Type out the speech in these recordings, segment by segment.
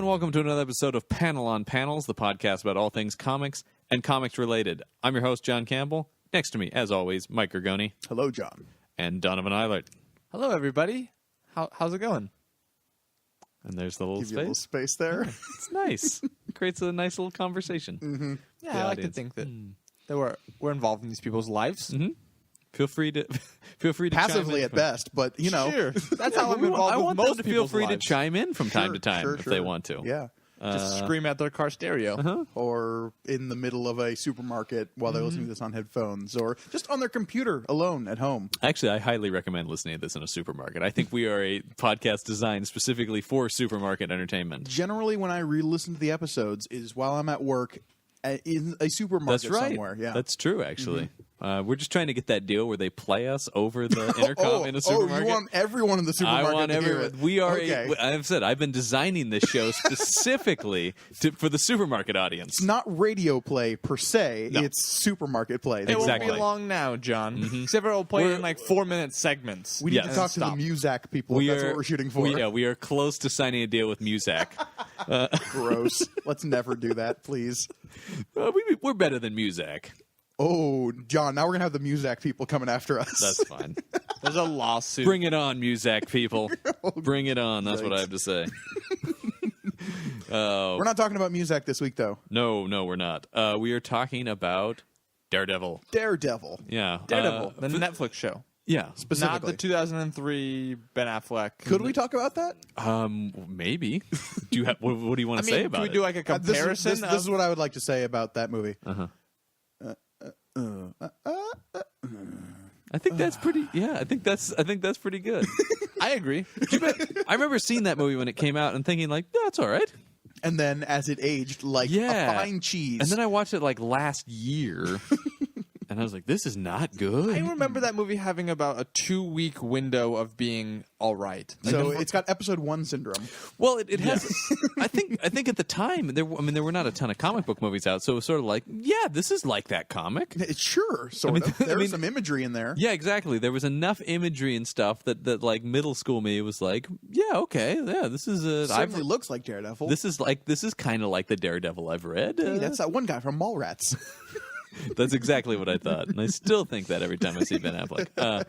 welcome to another episode of Panel on Panels, the podcast about all things comics and comics related. I'm your host, John Campbell. Next to me, as always, Mike Gergoni. Hello, John. And Donovan Eilert. Hello, everybody. How's it going? And there's the little Give space. you a little space there. It's nice. It creates a nice little conversation. Mm-hmm. Yeah, I like to think that we're involved in these people's lives. Mm-hmm. Feel free to Passively chime in at best, but you know, Sure. That's how I'm involved I with want most them to feel free lives. to chime in from time to time if they sure. want to. Yeah. Just scream at their car stereo. Or in the middle of a supermarket while they're listening to this on headphones, or just on their computer alone at home. Actually, I highly recommend listening to this in a supermarket. I think we are a podcast designed specifically for supermarket entertainment. Generally, when I re-listen to the episodes, is while I'm at work in a supermarket That's right. somewhere. Yeah, That's true, actually. We're just trying to get that deal where they play us over the intercom in a supermarket. You want everyone in the supermarket I want to hear it. We are. Okay. I've said I've been designing this show specifically for the supermarket audience. It's not radio play per se. No. It's supermarket play. It Exactly. won't be long now, John. Except for it'll play in like 4-minute segments. We need to Yes. talk to the Muzak people. If that's what we're shooting for. We are close to signing a deal with Muzak. Gross. Let's never do that, please. We're better than Muzak. Oh, John, now we're going to have the Muzak people coming after us. That's fine. There's a lawsuit. Bring it on, Muzak people. Bring it on. That's what I have to say. We're not talking about Muzak this week, though. No, we're not. We are talking about Daredevil. Daredevil. Yeah. Daredevil, the Netflix show. Yeah. Not the 2003 Ben Affleck. Could we talk about that? Maybe. Do you have? What do you want to say about can we do like a This comparison? this is what I would like to say about that movie. I think that's pretty. Yeah, I think that's pretty good. I agree. I remember seeing that movie when it came out and thinking like, that's all right. And then as it aged, like a fine cheese. And then I watched it like last year, and I was like, this is not good. I remember that movie having about a 2-week window of being all right. so it's got episode 1 syndrome. Well, it has. I think at the time there were not a ton of comic book movies out, so it was sort of like, yeah, this is like that comic. Sure, sort of. There's some imagery in there. Yeah, exactly. There was enough imagery and stuff that like middle school me was like, yeah, okay, yeah, this is a. Certainly looks like Daredevil. This is kind of like the Daredevil I've read. Hey, that's that one guy from Mallrats. That's exactly what I thought, and I still think that every time I see Ben Affleck.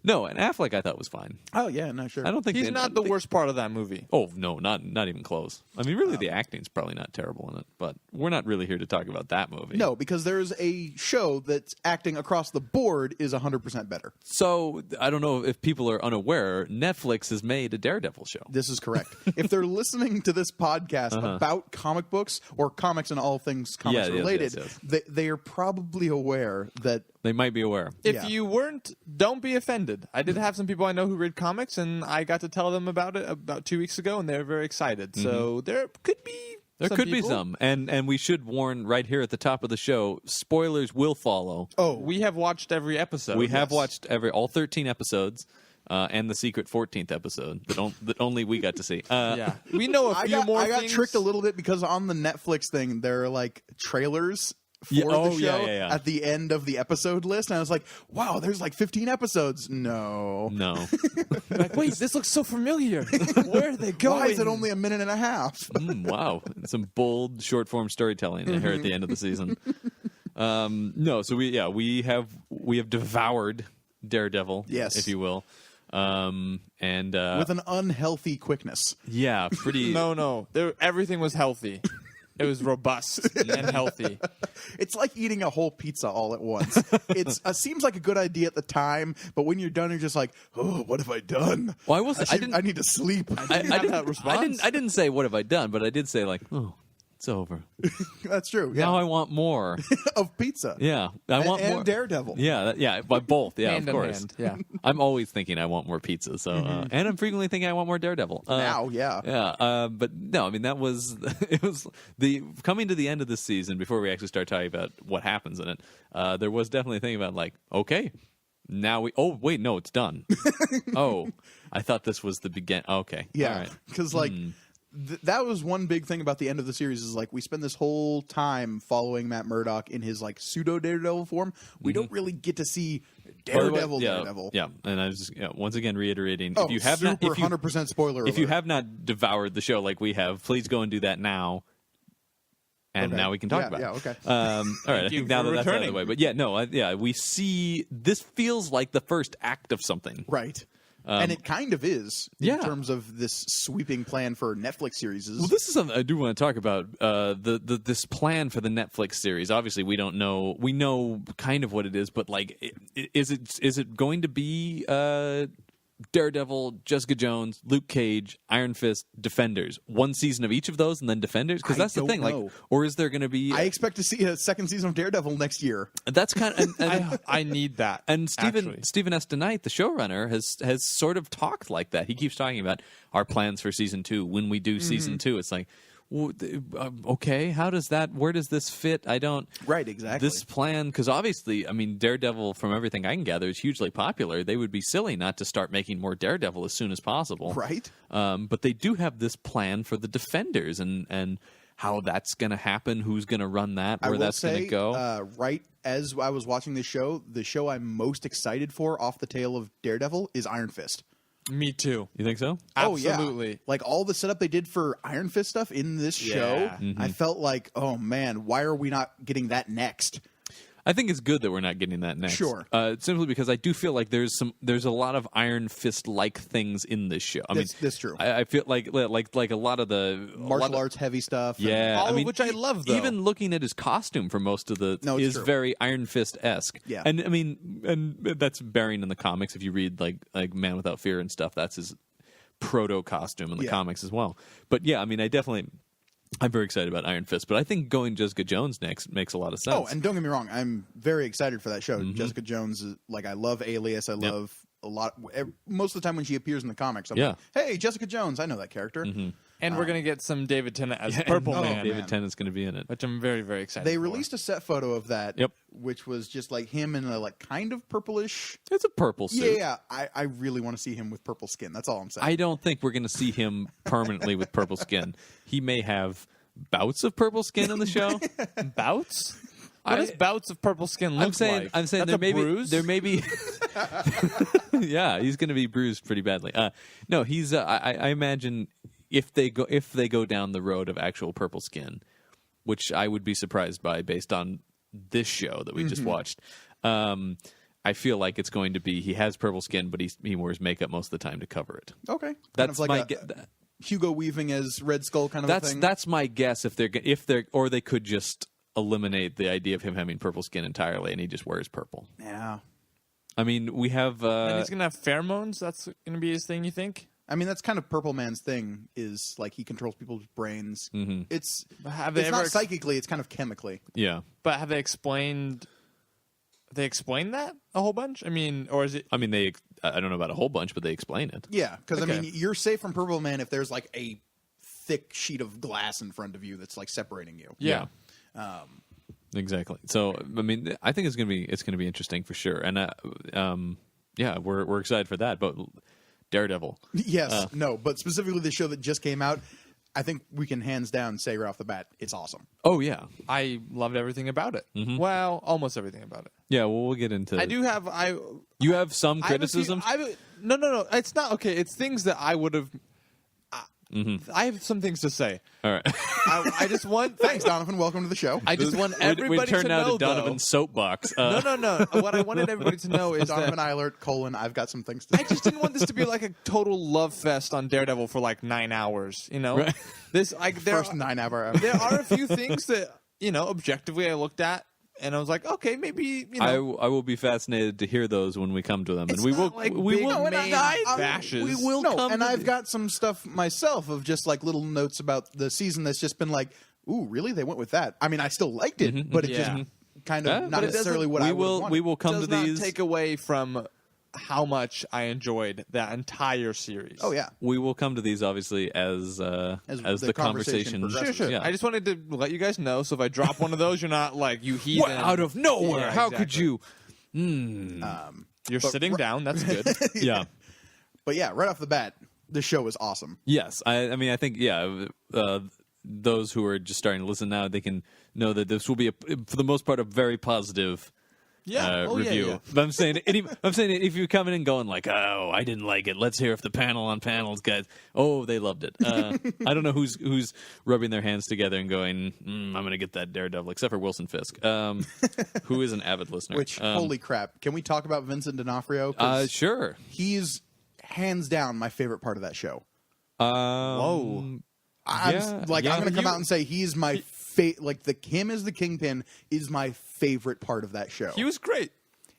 No, and Affleck I thought was fine. Oh, yeah, no, sure. I don't think He's not the worst part of that movie. Oh no, not even close. I mean, really, the acting's probably not terrible in it, but we're not really here to talk about that movie. No, because there's a show that's acting across the board is 100% better. So I don't know if people are unaware. Netflix has made a Daredevil show. This is correct. If they're listening to this podcast about comic books or comics and all things comics related, yes. They are probably aware that They might be aware. If you weren't, don't be offended. I did have some people I know who read comics, and I got to tell them about it about 2 weeks ago, and they were very excited. So there could be some, and we should warn right here at the top of the show: spoilers will follow. Oh, We have watched every episode. We have watched all 13 episodes. And the secret 14th episode that only we got to see. Yeah, we know a few more. I got things. tricked a little bit because on the Netflix thing there are like trailers for the show at the end of the episode list, and I was like, "Wow, there's like 15 episodes." No. Like, wait, this looks so familiar. Where are they going? Why is it only a minute and a half? Wow, some bold short form storytelling here at the end of the season. No, so we have devoured Daredevil, yes, if you will. And with an unhealthy quickness. Yeah, pretty. No. Everything was healthy. It was robust and healthy. It's like eating a whole pizza all at once. It seems like a good idea at the time, but when you're done, you're just like, "Oh, what have I done? Well, I need to sleep." I didn't say what have I done, but I did say like, oh, it's over. That's true. Yeah. Now I want more of pizza. Yeah, I want more. And Daredevil. Yeah, but both. Yeah, hand of course. hand. Yeah, I'm always thinking I want more pizza. So, and I'm frequently thinking I want more Daredevil. Yeah. But no, I mean that was it was the coming to the end of the season before we actually start talking about what happens in it. There was definitely a thing about like, okay, now we. Oh wait, no, it's done. Oh, I thought this was the begin. Okay, Yeah, all right. because like. that was one big thing about the end of the series is like we spend this whole time following Matt Murdock in his like pseudo Daredevil form. We don't really get to see Daredevil. Yeah, and I was once again reiterating: Oh, if you have super not, 100% spoiler alert. if you have not devoured the show like we have, please go and do that now. And now we can talk about it. Yeah, okay. All right, I think now that that's out of the way. But we see this feels like the first act of something. Right. And it kind of is in terms of this sweeping plan for Netflix series. Well, this is something I do want to talk about. This plan for the Netflix series. Obviously, we don't know. We know kind of what it is, but like, is it going to be Daredevil, Jessica Jones, Luke Cage, Iron Fist, Defenders? One season of each of those, and then Defenders? Because that's the thing. Know. Like, or is there going to be? I expect to see a second season of Daredevil next year. That's kind of. And I need that. And Stephen S. DeKnight, the showrunner, has sort of talked like that. He keeps talking about our plans for season 2 when we do season 2. It's like, okay, how does that? Where does this fit? I don't. Right, exactly. This plan, because obviously, I mean, Daredevil, from everything I can gather, is hugely popular. They would be silly not to start making more Daredevil as soon as possible. Right. But they do have this plan for the Defenders and how that's going to happen, who's going to run that, where that's going to go. Right as I was watching this show, the show I'm most excited for off the tail of Daredevil is Iron Fist. Me too. You think so? Absolutely. Oh, yeah. Like all the setup they did for Iron Fist stuff in this show, I felt like, oh man, why are we not getting that next? I think it's good that we're not getting that next. Sure. Simply because I do feel like there's a lot of Iron Fist like things in this show. I mean, that's true. I feel like a lot of the martial arts heavy stuff. Yeah, all of which I love. Though. Even looking at his costume for most of the is true. very Iron Fist esque. Yeah, and I mean, and that's bearing in the comics. If you read like Man Without Fear and stuff, that's his proto costume in the comics as well. But yeah, I mean, I'm very excited about Iron Fist, but I think going Jessica Jones next makes a lot of sense. Oh, and don't get me wrong, I'm very excited for that show. Jessica Jones is like, I love Alias. I love a lot. Most of the time when she appears in the comics, I'm like, hey, Jessica Jones, I know that character. And we're going to get some David Tennant as Purple Man. David Tennant's going to be in it, which I'm very, very excited They for. released a set photo of that, which was just like him in a like kind of purplish. It's a purple suit. Yeah, I really want to see him with purple skin. That's all I'm saying. I don't think we're going to see him permanently with purple skin. He may have bouts of purple skin in the show. Bouts? What does bouts of purple skin look like? I'm saying there may be yeah, he's going to be bruised pretty badly. No, he's I imagine if they go down the road of actual purple skin, which I would be surprised by based on this show that we just watched. I feel like it's going to be he has purple skin, but he wears makeup most of the time to cover it. Okay, that's kind of like Hugo Weaving as Red Skull kind of a thing. That's my guess. If they're or they could just eliminate the idea of him having purple skin entirely, and he just wears purple. Yeah. I mean, we have... and he's going to have pheromones? That's going to be his thing, you think? I mean, that's kind of Purple Man's thing, is like he controls people's brains. It's not psychically, it's kind of chemically. Yeah. But have they explained... They explain that a whole bunch? I mean, or is it... I mean, I don't know about a whole bunch, but they explain it. Yeah, because, I mean, you're safe from Purple Man if there's like a thick sheet of glass in front of you that's like separating you. Yeah. Exactly. So, I mean, I think it's gonna be interesting for sure, and yeah, we're excited for that. But Daredevil, yes, but specifically the show that just came out, I think we can hands down say right off the bat, it's awesome. Oh yeah, I loved everything about it. Well, almost everything about it. Yeah, well, we'll get into. You have some criticisms. No. It's not okay. It's things that I would have. I have some things to say. All right. I just want... Thanks, Donovan. Welcome to the show. I just want everybody to know, we turned now to Donovan's soapbox. No. What I wanted everybody to know is Donovan that... Eilert, I've got some things to say. I just didn't want this to be like a total love fest on Daredevil for like 9 hours, you know? Right. First 9 hour. There are a few things that, objectively I looked at, and I was like, okay, maybe, I will be fascinated to hear those when we come to them, and we will bashes. We will come. And I've got some stuff myself of just like little notes about the season that's just been like, ooh, really? They went with that. I mean, I still liked it, but it just kind of not necessarily what I would have wanted. We will come to these. Not take away from how much I enjoyed that entire series. Oh yeah, we will come to these obviously as the conversation. Sure. Yeah. I just wanted to let you guys know. So if I drop one of those, you're not like you heathen out of nowhere. Yeah, how could you? You're sitting down. That's good. Yeah. But yeah, right off the bat, the show is awesome. Yes, I mean, I think those who are just starting to listen now, they can know that this will be for the most part a very positive. Review. Yeah. But I'm saying if you're coming in going like, oh, I didn't like it. Let's hear if the panel on panels guys. Oh, they loved it. I don't know who's rubbing their hands together and going, I'm going to get that Daredevil, except for Wilson Fisk, who is an avid listener. Which holy crap! Can we talk about Vincent D'Onofrio? Sure. He's hands down my favorite part of that show. Whoa. I'm going to come out and say he's my him as the Kingpin is my favorite part of that show. He was great.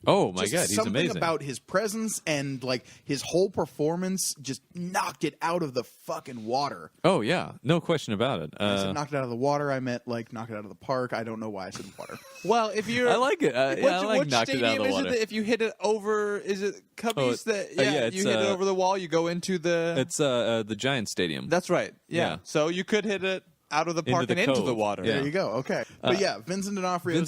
Oh my just God, he's something amazing. About his presence and like his whole performance just knocked it out of the fucking water. Oh yeah, no question about it. I said knocked it out of the water. I meant like knocked it out of the park. I don't know why I said water. Well, if you're, I like it. I like which knocked it out of the stadium water. is it that if you hit it over? Is it Cubbies that? You hit it over the wall. You go into the. It's the Giants Stadium. That's right. Yeah. So you could hit it out of the park and into the water. Yeah. There you go. Okay. But Vincent D'Onofrio.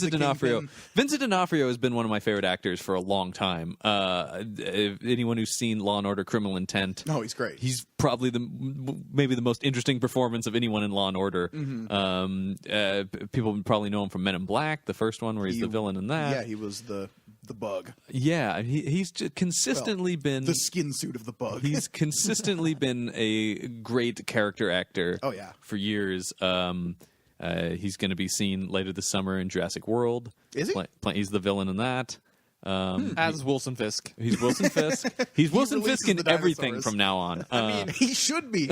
Vincent D'Onofrio has been one of my favorite actors for a long time. Anyone who's seen Law and Order: Criminal Intent, he's great. He's probably maybe the most interesting performance of anyone in Law and Order. People probably know him from Men in Black, the first one where he's the villain in that. Yeah, he was the bug. Yeah, he's just consistently been the skin suit of the bug. He's consistently been a great character actor. Oh yeah, for years. He's going to be seen later this summer in Jurassic World. Is he? He's the villain in that. As Wilson Fisk. He's Wilson Fisk. He's Wilson Fisk in everything from now on. I mean, he should be.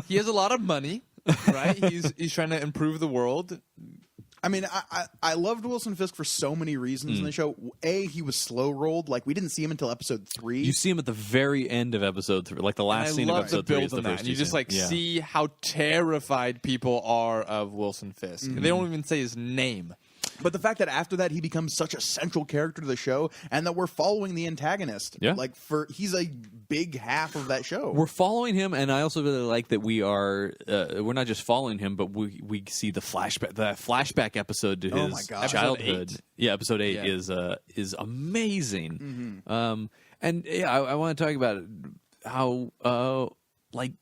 He has a lot of money, right? He's trying to improve the world. I mean, I loved Wilson Fisk for so many reasons in the show. He was slow rolled. Like, we didn't see him until episode 3. You see him at the very end of episode 3. Like, the last scene of episode 3 is the first and you just, see how terrified people are of Wilson Fisk. They don't even say his name. But the fact that after that he becomes such a central character to the show, and that we're following the antagonist, he's a big half of that show. We're following him, and I also really like that we're not just following him, but we see the flashback episode to his childhood. Episode 8 is amazing. And I want to talk about how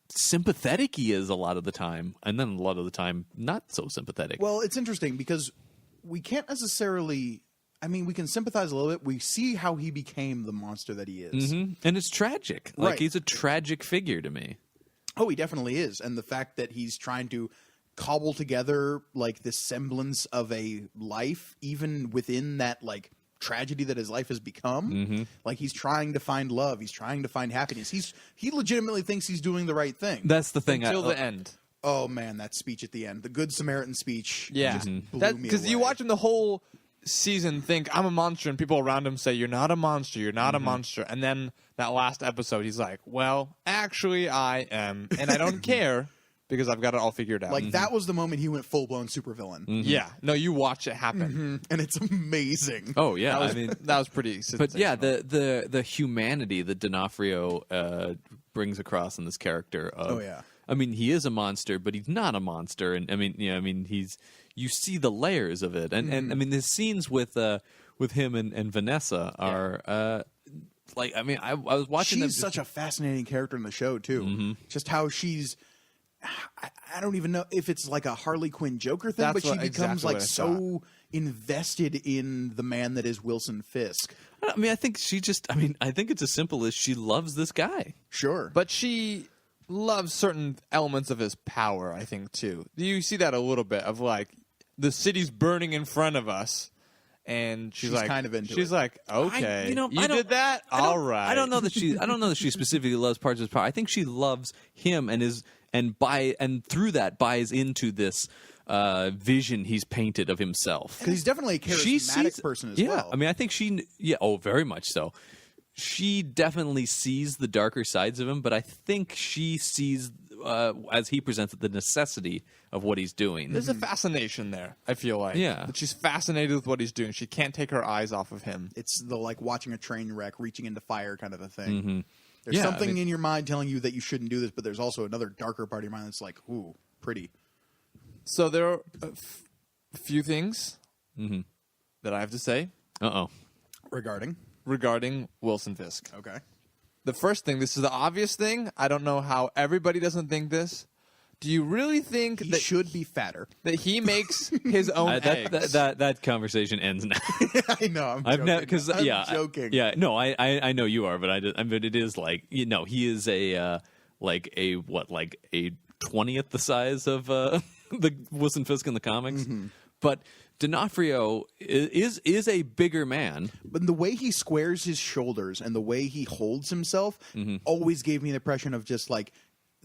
sympathetic he is a lot of the time, and then a lot of the time not so sympathetic. Well, it's interesting because we can't necessarily. I mean, we can sympathize a little bit. We see how he became the monster that he is, and it's tragic. Like, he's a tragic figure to me. Oh, he definitely is, and the fact that he's trying to cobble together like this semblance of a life, even within that tragedy that his life has become. Like, he's trying to find love. He's trying to find happiness. He legitimately thinks he's doing the right thing. That's the thing. Until the end. Oh man, that speech at the end, the Good Samaritan speech. Yeah, blew me away. Because you watch him the whole season, think I'm a monster, and people around him say you're not a monster, you're not a monster, and then that last episode, he's like, well, actually, I am, and I don't care because I've got it all figured out. Like that was the moment he went full blown supervillain. Yeah, no, you watch it happen, and it's amazing. Oh yeah, that was pretty. But yeah, the humanity that D'Onofrio brings across in this character. I mean, he is a monster, but he's not a monster, and you see the layers of it, and I mean, the scenes with him and Vanessa are I was watching. She's such a fascinating character in the show too. Just how she's. I don't even know if it's like a Harley Quinn Joker thing, but she becomes so invested in the man that is Wilson Fisk. I mean, I think I think it's as simple as she loves this guy. Sure, but she loves certain elements of his power, I think, too. You see that a little bit of the city's burning in front of us, and she's like kind of into it. She's like, okay, you did that? All right. I don't know that she specifically loves parts of his power. I think she loves him and through that buys into this vision he's painted of himself. Because he's definitely a charismatic person as well. I mean, I think very much so. She definitely sees the darker sides of him, but I think she sees, as he presents it, the necessity of what he's doing. There's a fascination there, I feel like. Yeah. That she's fascinated with what he's doing. She can't take her eyes off of him. It's the watching a train wreck, reaching into fire kind of a thing. There's something in your mind telling you that you shouldn't do this, but there's also another darker part of your mind that's like, ooh, pretty. So there are a few things that I have to say. Regarding Wilson Fisk. Okay. the first thing, this is the obvious thing. I don't know how everybody doesn't think this. Do you really think He that should be fatter. that he makes his own eggs? That conversation ends now. I know. I'm I've joking. never because I'm yeah, joking. yeah. No, I know you are, but but it is like he is a like a 20th the size of the Wilson Fisk in the comics, but D'Onofrio is a bigger man. But the way he squares his shoulders and the way he holds himself always gave me the impression of just like,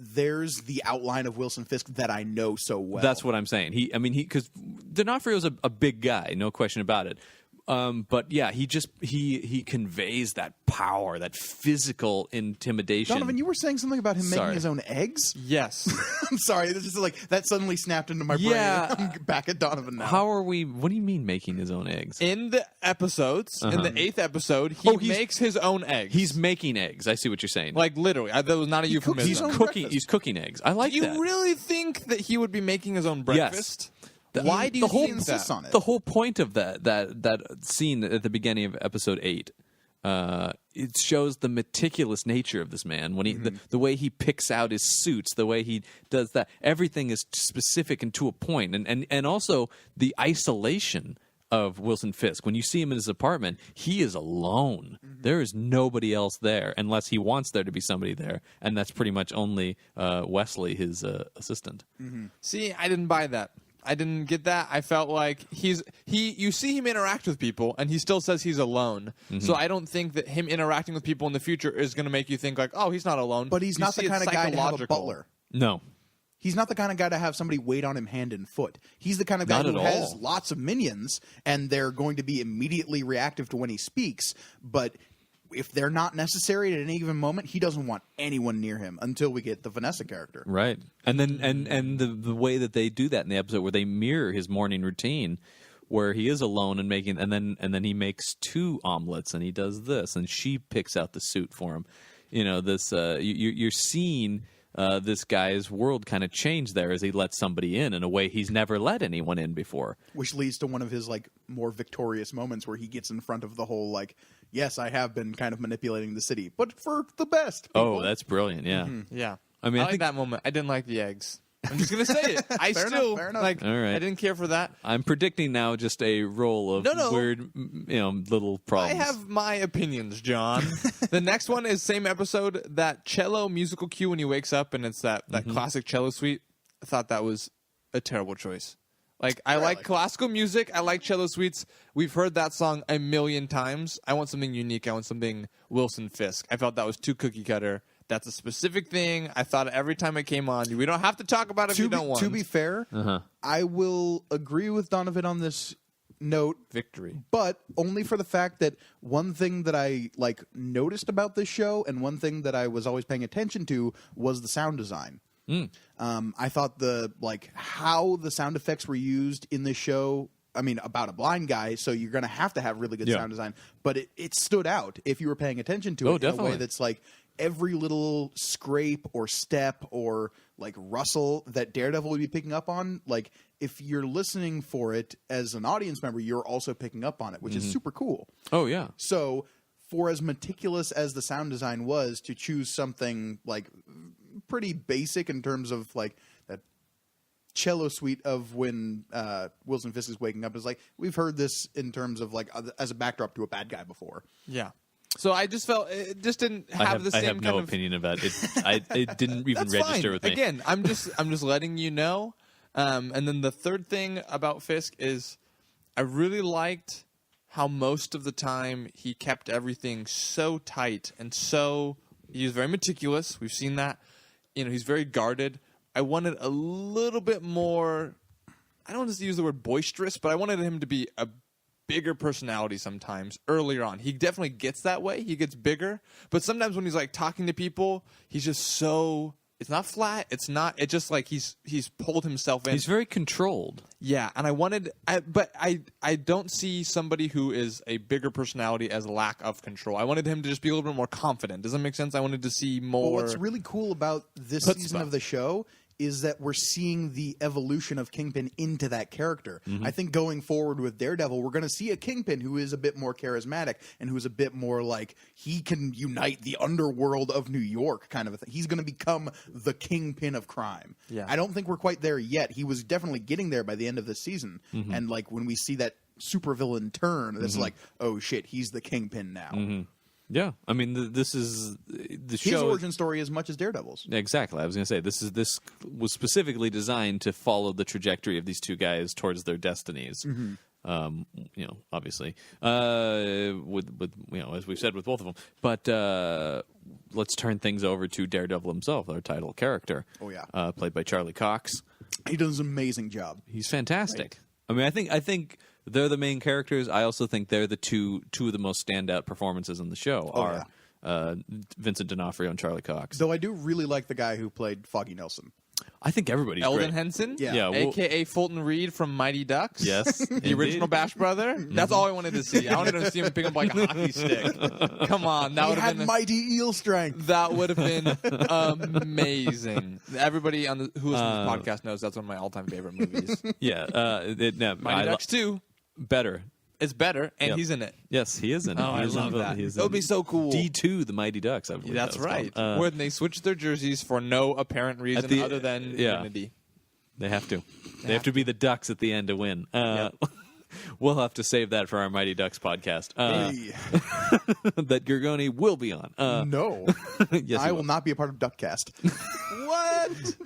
there's the outline of Wilson Fisk that I know so well. That's what I'm saying. Because D'Onofrio's a big guy, no question about it. But yeah, he conveys that power, that physical intimidation. Donovan, you were saying something about him making his own eggs? Yes. I'm sorry. This is like that suddenly snapped into my brain. Yeah. I'm back at Donovan now. How are we? What do you mean making his own eggs? In the episodes, in the 8th episode, he makes his own eggs. He's making eggs. I see what you're saying. like literally. That was not a euphemism. his own cooking. breakfast. He's cooking eggs. I like Do you that. really think that he would be making his own breakfast? Why do you the whole think insists that? on it? The whole point of that scene at the beginning of episode 8, it shows the meticulous nature of this man. When he the way he picks out his suits, the way he does that, everything is specific and to a point, and also the isolation of Wilson Fisk. When you see him in his apartment, he is alone. There is nobody else there unless he wants there to be somebody there, and that's pretty much only Wesley, his assistant. See, I didn't buy that. I didn't get that. I felt like you see him interact with people and he still says he's alone. So I don't think that him interacting with people in the future is going to make you think like, oh, he's not alone. But he's You not the see it's kind of guy to have a psychological. butler. No. He's not the kind of guy to have somebody wait on him hand and foot. He's the kind of guy Not who at has all. lots of minions, and they're going to be immediately reactive to when he speaks. But if they're not necessary at any given moment, he doesn't want anyone near him until we get the Vanessa character. Right. And then and the way that they do that in the episode where they mirror his morning routine where he is alone and making and then he makes 2 omelets and he does this and she picks out the suit for him. This you're seeing this guy's world kind of change there as he lets somebody in a way he's never let anyone in before. Which leads to one of his like more victorious moments where he gets in front of the whole like, yes, I have been kind of manipulating the city, but for the best. People. Oh, that's brilliant. Yeah. Yeah. I mean, I like think- that moment. I didn't like the eggs. I'm just gonna say it. I Fair still enough, fair enough. like. All right. I didn't care for that. I'm predicting now just a roll of No. weird, little problems. I have my opinions, John. The next one is same episode, that cello musical cue when he wakes up, and it's that classic cello suite. I thought that was a terrible choice. Like, I like classical music. I like cello suites. We've heard that song a million times. I want something unique. I want something Wilson Fisk. I felt that was too cookie cutter. That's a specific thing. I thought every time it came on. We don't have to talk about it if you don't want. To be fair, I will agree with Donovan on this note, Victory. but only for the fact that one thing that I like noticed about this show and one thing that I was always paying attention to was the sound design. I thought how the sound effects were used in this show. I mean, about a blind guy, so you're going to have really good sound design. But it stood out if you were paying attention to it in definitely. a way that's like every little scrape or step or like rustle that Daredevil would be picking up on. Like if you're listening for it as an audience member, you're also picking up on it, which is super cool. Oh, yeah. So for as meticulous as the sound design was to choose something like pretty basic in terms of like that cello suite of when Wilson Fisk is waking up is like, we've heard this in terms of like as a backdrop to a bad guy before. Yeah. So I just felt it just didn't have the same I have kind no of opinion about it. It didn't even That's register fine. with me. Again, I'm just letting you know. And then the third thing about Fisk is I really liked how most of the time he kept everything so tight and so he was very meticulous. We've seen that. He's very guarded. I wanted a little bit more. I don't want to use the word boisterous, but I wanted him to be a bigger personality sometimes earlier on. He definitely gets that way. He gets bigger. But sometimes when he's like talking to people, he's just so it's not flat. It's just like he's pulled himself in. He's very controlled. Yeah, and but I don't see somebody who is a bigger personality as a lack of control. I wanted him to just be a little bit more confident. Does that make sense? I wanted to see more. Well, what's really cool about this Chutzpah. season of the show is that we're seeing the evolution of Kingpin into that character. I think going forward with Daredevil, we're going to see a Kingpin who is a bit more charismatic and who is a bit more like he can unite the underworld of New York kind of a thing. He's going to become the Kingpin of crime. Yeah. I don't think we're quite there yet. He was definitely getting there by the end of this season. And like when we see that supervillain turn, it's like, oh shit, he's the Kingpin now. Yeah, I mean, this is the His show. origin story as much as Daredevil's. Exactly. I was going to say this was specifically designed to follow the trajectory of these two guys towards their destinies. Obviously, with as we've said with both of them. But let's turn things over to Daredevil himself, our title character. Oh yeah, played by Charlie Cox. He does an amazing job. He's fantastic. Right. I mean, I think they're the main characters. I also think they're the two of the most standout performances in the show are Vincent D'Onofrio and Charlie Cox. Though I do really like the guy who played Foggy Nelson. I think everybody's Eldon great. Henson, Yeah. a.k.a. Fulton Reed from Mighty Ducks. Yes, The original Bash brother. That's all I wanted to see. I wanted to see him pick up like a hockey stick. Come on, that He would have had been mighty eel strength. that would have been amazing. Everybody on who listens to this podcast knows that's one of my all-time favorite movies. Mighty Ducks 2. better. It's better, and Yep. he's in it. Yes, he is in it. Oh, He I is in love it. that. He is That would in be so cool. D2, the Mighty Ducks. I believe That's that was right. called. Where they switch their jerseys for no apparent reason the- other than yeah. unity. They have to. They have to be the Ducks at the end to win. We'll have to save that for our Mighty Ducks podcast Hey. that Gorgoni will be on. No. Yes, I he will not be a part of Duckcast. What?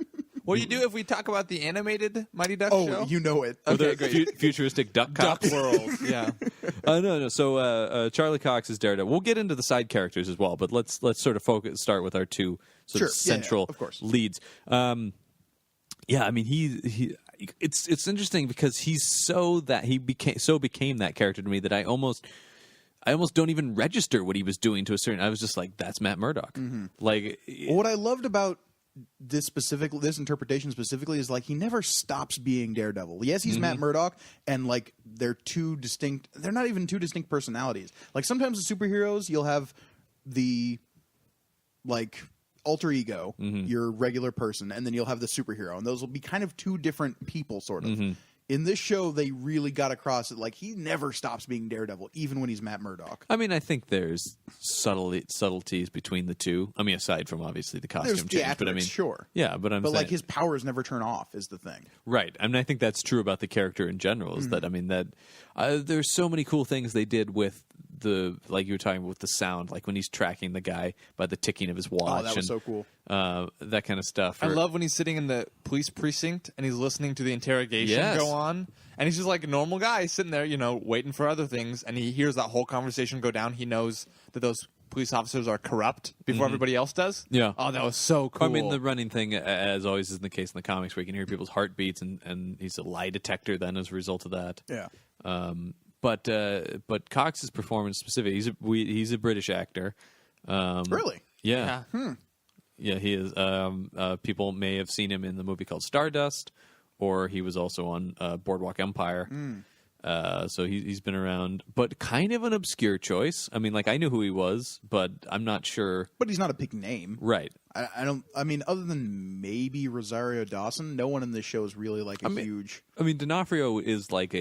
What do you do if we talk about the animated Mighty Ducks Oh, show? you know it. Okay, The great. futuristic Duck Duck Cox. World. Yeah. No. So Charlie Cox is Daredevil. We'll get into the side characters as well, but let's sort of start with our two Sure. of Yeah, central of course. leads. I mean he it's interesting because he became that character to me that I almost don't even register what he was doing to a certain. I was just like, that's Matt Murdock. Like Well, what I loved about this interpretation specifically is like he never stops being Daredevil. Yes, he's Matt Murdock, and like they're not even two distinct personalities. Like sometimes the superheroes, you'll have the like alter ego, your regular person, and then you'll have the superhero, and those will be kind of two different people, sort of. In this show, they really got across it. Like he never stops being Daredevil, even when he's Matt Murdock. I mean, I think there's subtleties between the two. I mean, aside from obviously the costume There's change, but I theatrics, mean, sure. yeah, but But saying, like his powers never turn off is the thing. right. I mean, I think that's true about the character in general. Is that I mean that there's so many cool things they did with like you were talking about with the sound, like when he's tracking the guy by the ticking of his watch. Oh, that was so cool. That kind of stuff. I love when he's sitting in the police precinct and he's listening to the interrogation Yes. go on. And he's just like a normal guy sitting there, waiting for other things. And he hears that whole conversation go down. He knows that those police officers are corrupt before everybody else does. Yeah. Oh, that was so cool. I mean, the running thing, as always is the case in the comics, where you can hear people's heartbeats, and he's a lie detector then as a result of that. Yeah. But Cox's performance specifically, he's a British actor. Really? Yeah. Yeah. Yeah, he is. People may have seen him in the movie called Stardust, or he was also on Boardwalk Empire. So he's been around, but kind of an obscure choice. I mean, like I knew who he was, but I'm not sure. But he's not a big name. Right. I don't. I mean, other than maybe Rosario Dawson, no one in this show is really like huge. I mean, D'Onofrio is like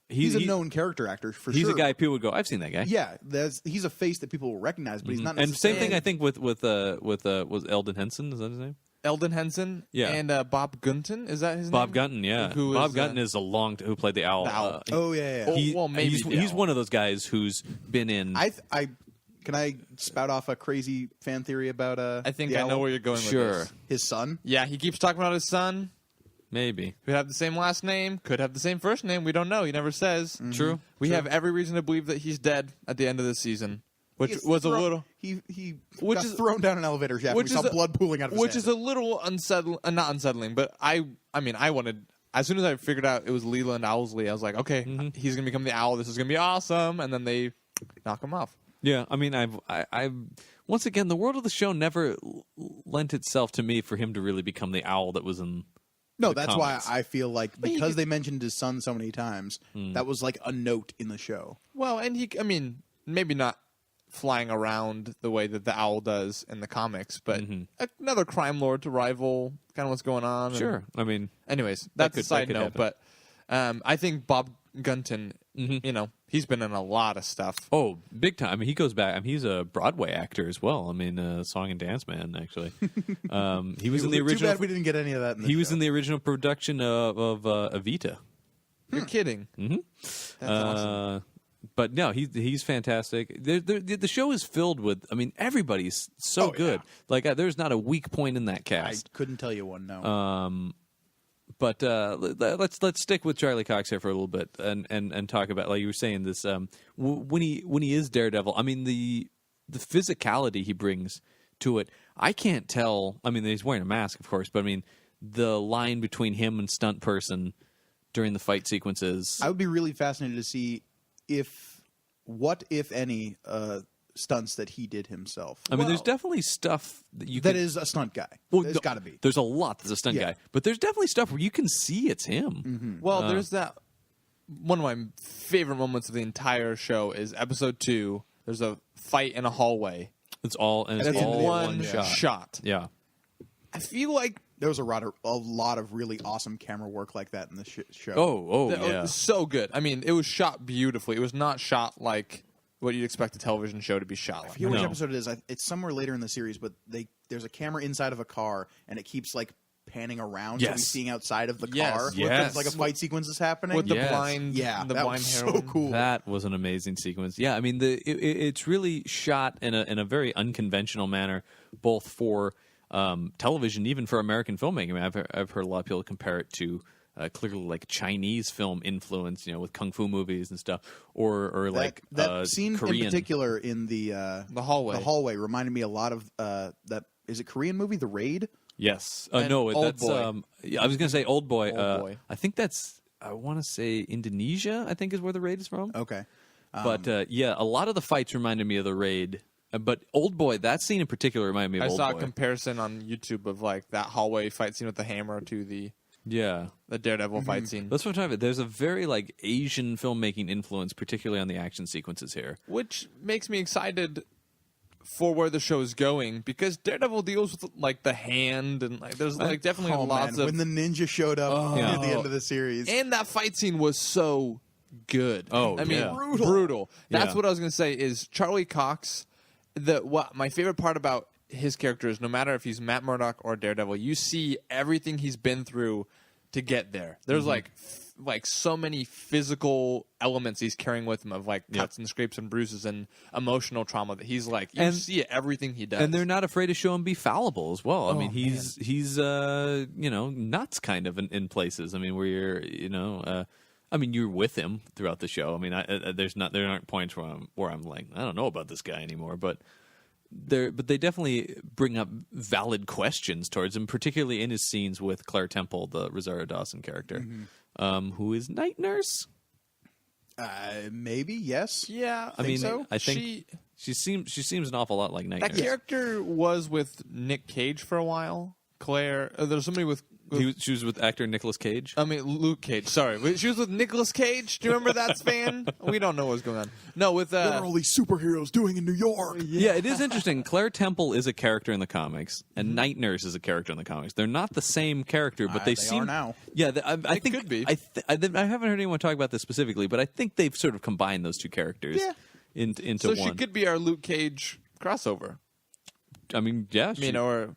He's a known character actor for he's sure. a guy people would go, I've seen that guy. Yeah, he's a face that people will recognize, but he's not. And same thing, necessarily- I think was Eldon Henson. Is that his name? Eldon Henson Yeah. and Bob Gunton. Is that his Bob name? Gunton. Yeah, Who Bob is, Gunton is who played the owl. the owl. Oh yeah. Well, maybe he's the owl. one of those guys who's been in. I can I spout off a crazy fan theory about I think the I know owl? where you're going Sure. with this. His son. Yeah, he keeps talking about his son. Maybe. Could have the same last name. Could have the same first name. We don't know. He never says. True. We have every reason to believe that he's dead at the end of the season, which He gets was a thrown- little, He Which got is- thrown down an elevator shaft. which We is saw a- blood pooling out of his which head. is a little unsettling. Not unsettling, but I mean, I wanted. As soon as I figured out it was Leland Owlsley, I was like, okay, he's gonna become the owl. This is gonna be awesome. And then they knock him off. Yeah, I mean, I've once again, the world of the show never lent itself to me for him to really become the owl that was in. No, the that's comics. why I feel like because they mentioned his son so many times, that was like a note in the show. Well, and I mean, maybe not flying around the way that the owl does in the comics, but another crime lord to rival kind of what's going on. Sure. I mean, anyways, that's a side note. happen. But I think Bob Gunton, he's been in a lot of stuff. Oh, big time. I mean, he goes back. I mean, he's a Broadway actor as well. I mean, song and dance man, actually. He was in the original. Too bad we didn't get any of that. He was in the original production of Evita. You're kidding. Mm-hmm. That's awesome. But no, he's fantastic. The show is filled with. I mean, everybody's so good. Yeah. Like, there's not a weak point in that I cast. couldn't tell you one. No. But let's stick with Charlie Cox here for a little bit and talk about, like you were saying, this when he is Daredevil. I mean, the physicality he brings to it. I can't tell. I mean, he's wearing a mask, of course, but I mean, the line between him and stunt person during the fight sequences. I would be really fascinated to see what, if any, stunts that he did himself. I mean, there's definitely stuff that is a stunt guy. Well, there's got to be. There's a lot that's a stunt Yeah. guy, but there's definitely stuff where you can see it's him. Mm-hmm. Well, there's that. One of my favorite moments of the entire show is episode 2. There's a fight in a hallway. It's all And it's all one shot. shot. Yeah. I feel like There was a lot of really awesome camera work like that in the show. it Yeah. was so good. I mean, it was shot beautifully. It was not shot like what you'd expect a television show to be shot I like. forget which No. episode it is. It's somewhere later in the series, but there's a camera inside of a car, and it keeps like panning around, so we're Yes. seeing outside of the Yes. car. Yes. It's like a fight sequence is happening. With the Yes. blind, Yeah, the that blind was so heroine. cool. That was an amazing sequence. Yeah, I mean, it's really shot in a very unconventional manner, both for television, even for American filmmaking. I mean, I've heard a lot of people compare it to clearly like Chinese film influence, with kung fu movies and stuff, or like that scene Korean. in particular in the hallway. The hallway reminded me a lot of that. Is it Korean movie, The Raid? Yes. And No, Old that's. Boy. Yeah, I was going to say Old Boy. Old Boy. I think that's. I want to say Indonesia. I think is where the raid is from. Okay. But yeah, a lot of the fights reminded me of the raid. But Old Boy, that scene in particular reminded me of I Old saw Boy. a comparison on YouTube of like that hallway fight scene with the hammer to the Daredevil fight scene, That's what I'm talking about. There's a very like Asian filmmaking influence, particularly on the action sequences here. which makes me excited for where the show is going because Daredevil deals with like the hand and like there's like definitely lots of when the ninja showed up Yeah. at the end of the series. and that fight scene was so good. Oh, I mean, yeah. brutal. That's Yeah. what I was going to say is Charlie Cox. What my favorite part about his character is no matter if he's Matt Murdock or Daredevil, you see everything he's been through to get there. There's like so many physical elements he's carrying with him of like cuts and scrapes and bruises and emotional trauma that he's like you And- see everything he does. And they're not afraid to show him be fallible as well. I Oh, mean, he's nuts kind of in places. I mean, where you're I mean, you're with him throughout the show. I mean, there aren't points where I'm like, I don't know about this guy anymore. But they definitely bring up valid questions towards him, particularly in his scenes with Claire Temple, the Rosario Dawson character, who is night nurse. Maybe yes. yeah, I mean, so? I think she seems an awful lot like night that nurse. character was with Nick Cage for a while. Claire, there's somebody with She was with actor Nicolas Cage. I mean, Luke Cage. Sorry. She was with Nicolas Cage. Do you remember that span? We don't know what's going on. No, with... What are all these superheroes doing in New York? Yeah, it is interesting. Claire Temple is a character in the comics, and Night Nurse is a character in the comics. They're not the same character, but they seem are now. Yeah, I think could be. I haven't heard anyone talk about this specifically, but I think they've sort of combined those two characters into so one. she could be our Luke Cage crossover. I mean, yeah, I mean, or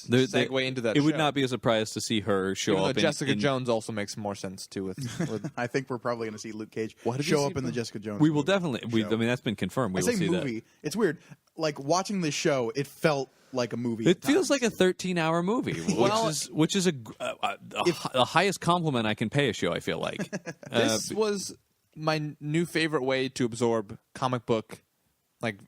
There- segue into that It would show. not be a surprise to see her show Even though up. Jessica Jones also makes more sense, too, with I think we're probably going to see Luke Cage What did you show see, up in the Bill? Jessica Jones. We will movie definitely. show. I mean, that's been confirmed. We I will say see movie. It's weird. Like watching this show, it felt like a movie. that. It at feels times. like a 13-hour movie, Well, which is the highest compliment I can pay a show. I feel like this was my new favorite way to absorb comic book like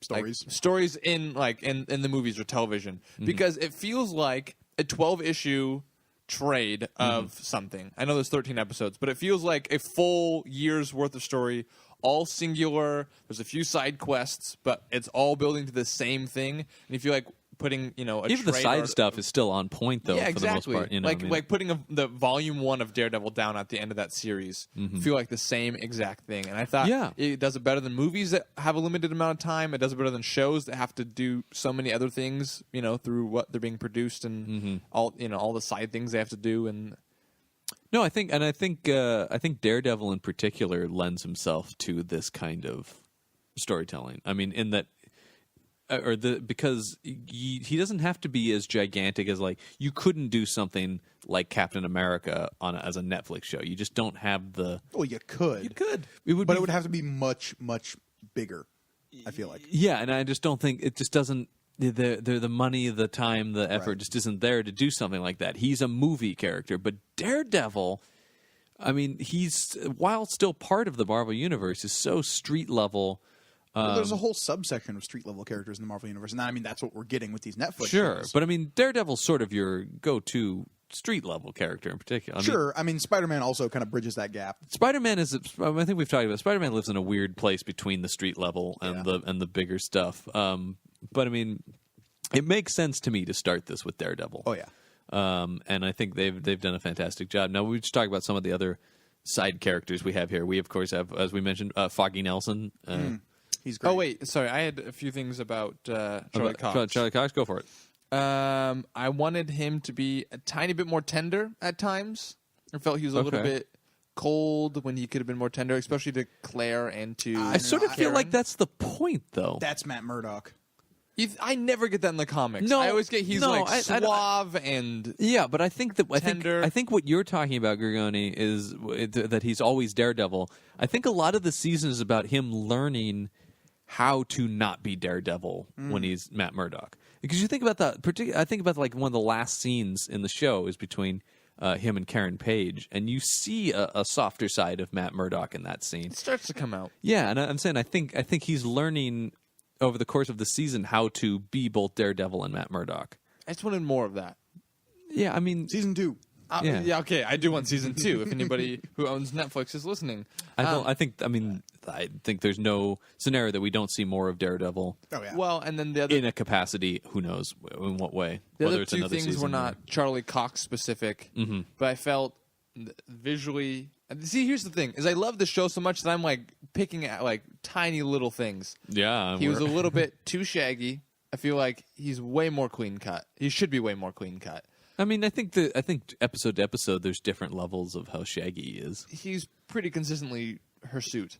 Stories. stories in the movies or television because it feels like a 12-issue trade of something. I know there's 13 episodes, but it feels like a full year's worth of story, all singular. There's a few side quests, but it's all building to the same thing. And you feel like putting a Even the trade side or- stuff is still on point, though, yeah, for the most exactly. part. You know, like I mean, like putting the volume 1 of Daredevil down at the end of that series feel like the same exact thing. And I thought Yeah. it does it better than movies that have a limited amount of time. It does it better than shows that have to do so many other things, through what they're being produced and all the side things they have to do. And no, I think Daredevil in particular lends himself to this kind of storytelling. I mean, in that. Because he doesn't have to be as gigantic as you couldn't do something like Captain America as a Netflix show. You just don't have the. Well, you could. You could. It would have to be much, much bigger. I feel like. Yeah, and I just don't think it just doesn't. The money, the time, the effort just isn't there to do something like that. He's a movie character, but Daredevil. I mean, he's while still part of the Marvel universe, is so street level. Well, there's a whole subsection of street level characters in the Marvel universe, and that's what we're getting with these Netflix Sure, shows. but I mean, Daredevil's sort of your go-to street level character in particular. I mean, Spider-Man also kind of bridges that gap. Spider-Man is. I think we've talked about. Spider-Man lives in a weird place between the street level and the bigger stuff. But I mean, it makes sense to me to start this with Daredevil. Oh yeah. And I think they've done a fantastic job. Now we just talk about some of the other side characters we have here. We of course have, as we mentioned, Foggy Nelson. He's great. oh wait, sorry, I had a few things about Charlie Cox. Charlie Cox, go for it. I wanted him to be a tiny bit more tender at times. I felt he was a little Okay. bit cold when he could have been more tender, especially to Claire and to. I sort of feel Karen. like that's the point, though. That's Matt Murdock. I never get that in the comics. No, I always get he's no, like I- suave and Yeah, but I think Tender. I think what you're talking about, Grigoni, is that he's always Daredevil. I think a lot of the season is about him learning how to not be Daredevil when he's Matt Murdock. Because you think about that, I think about one of the last scenes in the show is between him and Karen Page, and you see a softer side of Matt Murdock in that scene. it starts to come out. Yeah, and I'm saying I think he's learning over the course of the season how to be both Daredevil and Matt Murdock. I just wanted more of that. Yeah, I mean, Season 2. Yeah. Okay, I do want season 2. If anybody who owns Netflix is listening, I think there's no scenario that we don't see more of Daredevil Oh yeah. well, and then the other in a capacity. Who knows in what way? the Whether other it's two another things season were or- not Charlie Cox specific, but I felt visually. See, here's the thing: is I love the show so much that I'm picking at tiny little things. Yeah, He was a little bit too shaggy. I feel like he's way more clean cut. He should be way more clean cut. I mean, I think episode to episode, there's different levels of how shaggy he is. He's pretty consistently hirsute.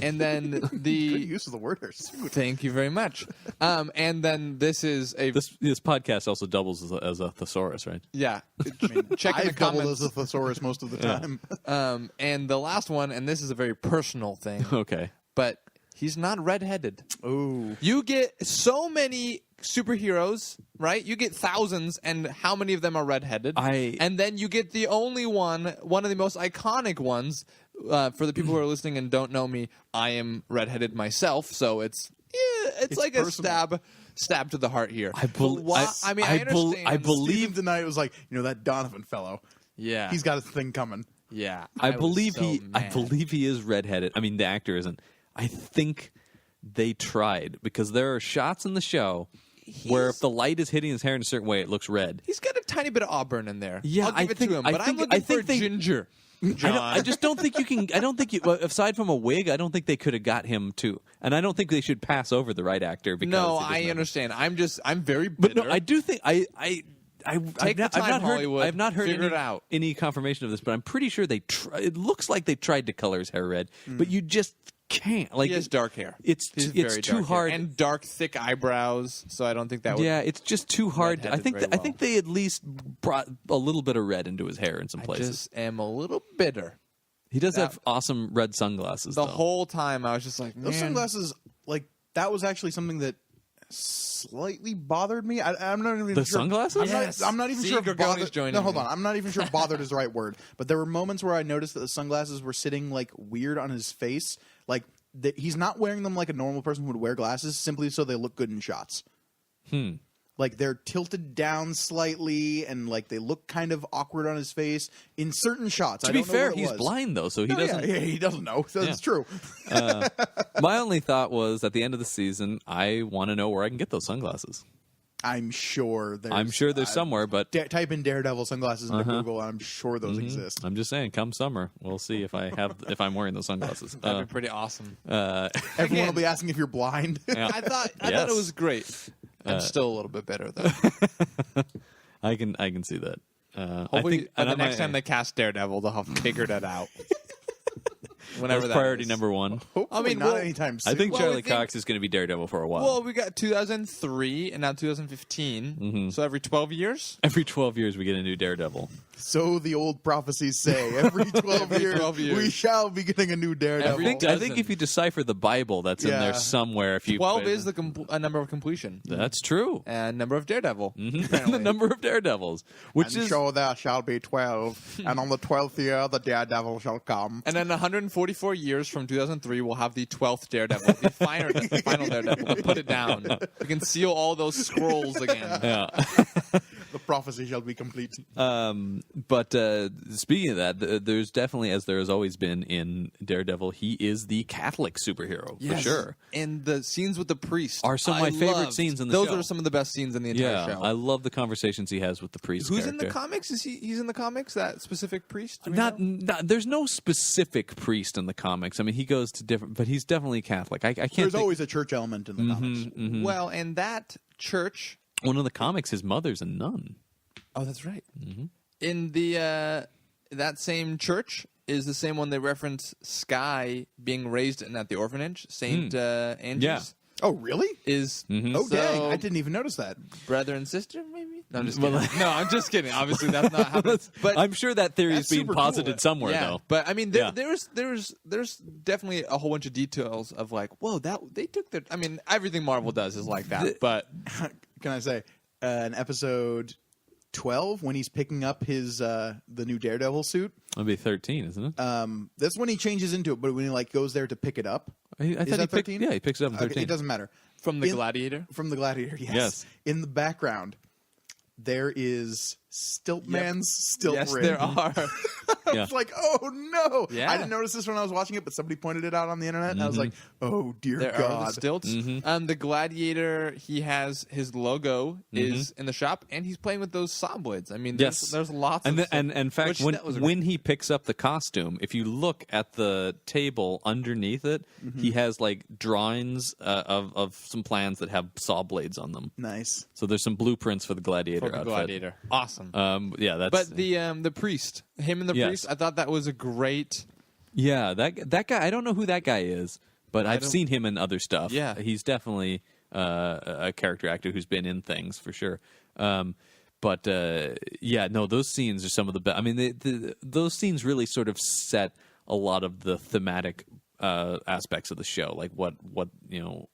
And then Good the use of the word hirsute. thank you very much. And then this is a This podcast also doubles as a thesaurus, right? yeah. Check in the I've doubled comments. as a thesaurus most of the time. And the last one, and this is a very personal thing, Okay. but he's not redheaded. Ooh. You get so many superheroes, right? You get thousands, and how many of them are redheaded? And then you get the only one of the most iconic ones. For the people who are listening and don't know me, I am redheaded myself, so it's like personal. a stab to the heart here. I But I understand. I believe Steve tonight was like, that Donovan fellow. yeah, He's got his thing coming. yeah. I was believe so I mad. believe he is redheaded. I mean, the actor isn't. I think they tried because there are shots in the show where if the light is hitting his hair in a certain way, it looks red. He's got a tiny bit of auburn in there. Yeah, I'll give it think- to him. I But I'm think- looking I think for they- ginger. John. I just don't think you can. I don't think you. Well, aside from a wig, I don't think they could have got him to. And I don't think they should pass over the right actor. Because No, it doesn't I matter. understand. I'm very But bitter. no, I do think I've Take the not, time, I've not heard. Hollywood. I've not heard Figure any, it out. any confirmation of this, but I'm pretty sure they. It looks like they tried to color his hair red, but you just can't. Like He has dark hair. It's He's it's very too dark hair. hard. and dark, thick eyebrows. So I don't think that would. Yeah, it's just too hard. I redheaded think very I think they at least brought a little bit of red into his hair in some I places. just am a little bitter. He does that- have awesome red sunglasses. The though. whole time I was just like, man, Those sunglasses, that was actually something that slightly bothered me. I'm not even The sure. sunglasses? I'm not even See, sure if Gorgoni's bothered. joining No, hold me. on. I'm not even sure bothered is the right word. But there were moments where I noticed that the sunglasses were sitting weird on his face. He's not wearing them like a normal person would wear glasses, simply so they look good in shots. They're tilted down slightly, and they look kind of awkward on his face in certain shots. To I be don't know fair, what it he's was. blind though, so he No, doesn't. Yeah, he doesn't know. So That's true. My only thought was at the end of the season, I want to know where I can get those sunglasses. I'm sure there's somewhere, but type in Daredevil sunglasses into Google, and I'm sure those exist. I'm just saying, come summer, we'll see if I'm wearing those sunglasses. That'd be pretty awesome. Everyone will be asking if you're blind. Yeah. I thought it was great. I'm still a little bit better though. I can see that. Hopefully, by the next time they cast Daredevil, they'll have figured it out. Whenever that's that priority is. number one. Hopefully not anytime soon. I think Well, Charlie I think- Cox is going to be Daredevil for a while. Well, we got 2003 and now 2015. So every 12 years. Every 12 years we get a new Daredevil. So the old prophecies say, every 12 years, 12 years. we shall be getting a new Daredevil. Every I think if you decipher the Bible, that's in Yeah. there somewhere. If you 12 is the a number of completion. that's true. And number of Daredevil. The number of Daredevils, which And is so there shall be 12, and on the 12th year the Daredevil shall come. And then 144 years from 2003, we'll have the 12th Daredevil, the final Daredevil. We'll put it down. We can seal all those scrolls again. yeah. The prophecy shall be complete. But speaking of that, there's definitely, as there has always been in Daredevil, he is the Catholic superhero for sure. And the scenes with the priest Are some of my favorite scenes in the those show. are some of the best scenes in the entire Yeah, show. I love the conversations he has with the priest. Who's in the character. comics? He's in the comics? That specific priest? Do we Not, know? not, there's no specific priest in the comics. I mean, he goes to different, but he's definitely Catholic. I can't. There's think, always a church element in the comics. Well, and that church. one of the comics. His mother's a nun. Oh, that's right. In the that same church is the same one they reference Sky being raised in at the orphanage. Saint Andrews. Yeah. Oh, really? Is Oh, so dang. I didn't even notice that. brother and sister, maybe? No, I'm just kidding. No, I'm just kidding. Obviously, that's not happening. But I'm sure that theory is That's being super cool. posited somewhere, yeah, though. but I mean, Yeah. there's definitely a whole bunch of details of like, whoa, that they took their. I mean, everything Marvel does is like that. But Can I say, in episode 12, when he's picking up his the new Daredevil suit, It'll be 13, isn't it? that's when he changes into it. But when he like goes there to pick it up, I thought is he that picked. 13? Yeah, he picks it up in 13. Okay, it doesn't matter. from the In- Gladiator, From the Gladiator, yes. Yes. In the background, there is Stiltman's stilt yes, ring. there are. I Yeah. was like, oh no! Yeah. I didn't notice this when I was watching it, but somebody pointed it out on the internet, and I was like, oh dear There are God! the stilts. The Gladiator, he has his logo is in the shop, and he's playing with those saw blades. I mean, Yes. there's lots And of and in fact, which when that was when he picks up the costume, if you look at the table underneath it, he has like drawings of some plans that have saw blades on them. Nice. So there's some blueprints for the Gladiator for the outfit. Gladiator. Awesome. Yeah, that's. But the priest, him and the Yes. priest, I thought that was a great. yeah, that guy. I don't know who that guy is, but I've don't- seen him in other stuff. Yeah. he's definitely a character actor who's been in things for sure. But yeah, no, those scenes are some of the best. I mean, those scenes really sort of set a lot of the thematic aspects of the show, like what you know.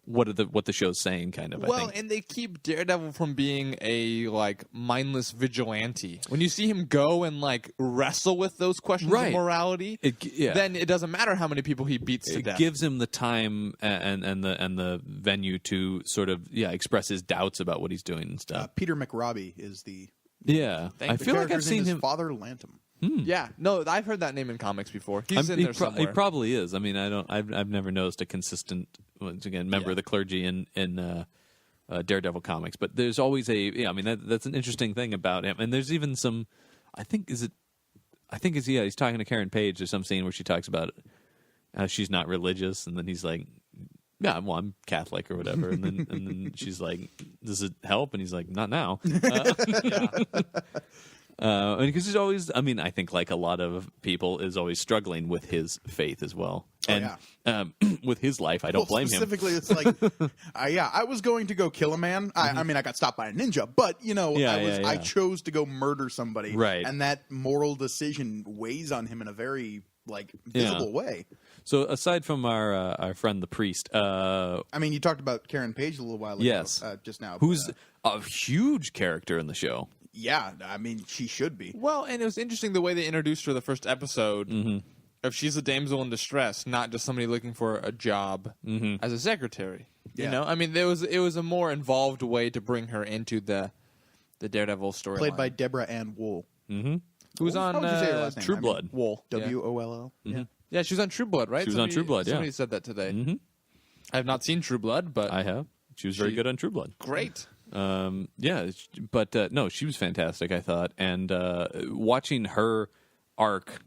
What the show's saying, kind of. I Well, think. and they keep Daredevil from being a like mindless vigilante. When you see him go and like wrestle with those questions Right. of morality, Yeah. then it doesn't matter how many people he beats to It death. gives him the time and the venue to sort of express his doubts about what he's doing and stuff. Peter McRobbie is the Yeah, I the feel like I've character's name seen is him. Father Lantum. Yeah, no, I've heard that name in comics before. He's in He there somewhere. He probably is. I mean, I've never noticed a consistent, once again, member of the clergy in Daredevil comics. But there's always I mean, that's an interesting thing about him. And there's even some. He's talking to Karen Page. There's some scene where she talks about how she's not religious, and then he's like, "Yeah, well, I'm Catholic or whatever." And then she's like, "Does it help?" And he's like, "Not now." Because he's always, I mean, I think like a lot of people is always struggling with his faith as well, and with his life. I don't blame him. Specifically, it's like, I was going to go kill a man. I mean, I got stopped by a ninja, but I chose to go murder somebody, Right. And that moral decision weighs on him in a very visible way. So aside from our friend the priest, I mean, you talked about Karen Page a little while ago, Yes. just now, who's a huge character in the show. yeah, I mean, she should be. Well, and it was interesting the way they introduced her the first episode. If she's a damsel in distress, not just somebody looking for a job as a secretary. You Yeah. know, I mean, it was a more involved way to bring her into the Daredevil story. Played by Deborah Ann Wool. who's How on would you say her last name? True I mean, Blood. Wool. WOLL. Yeah. Yeah, she was on True Blood, right? She was on True Blood, yeah. Somebody said that today. I have not seen True Blood, but I have. She was very She- good on True Blood. great. Yeah, but no, she was fantastic, I thought, and watching her arc.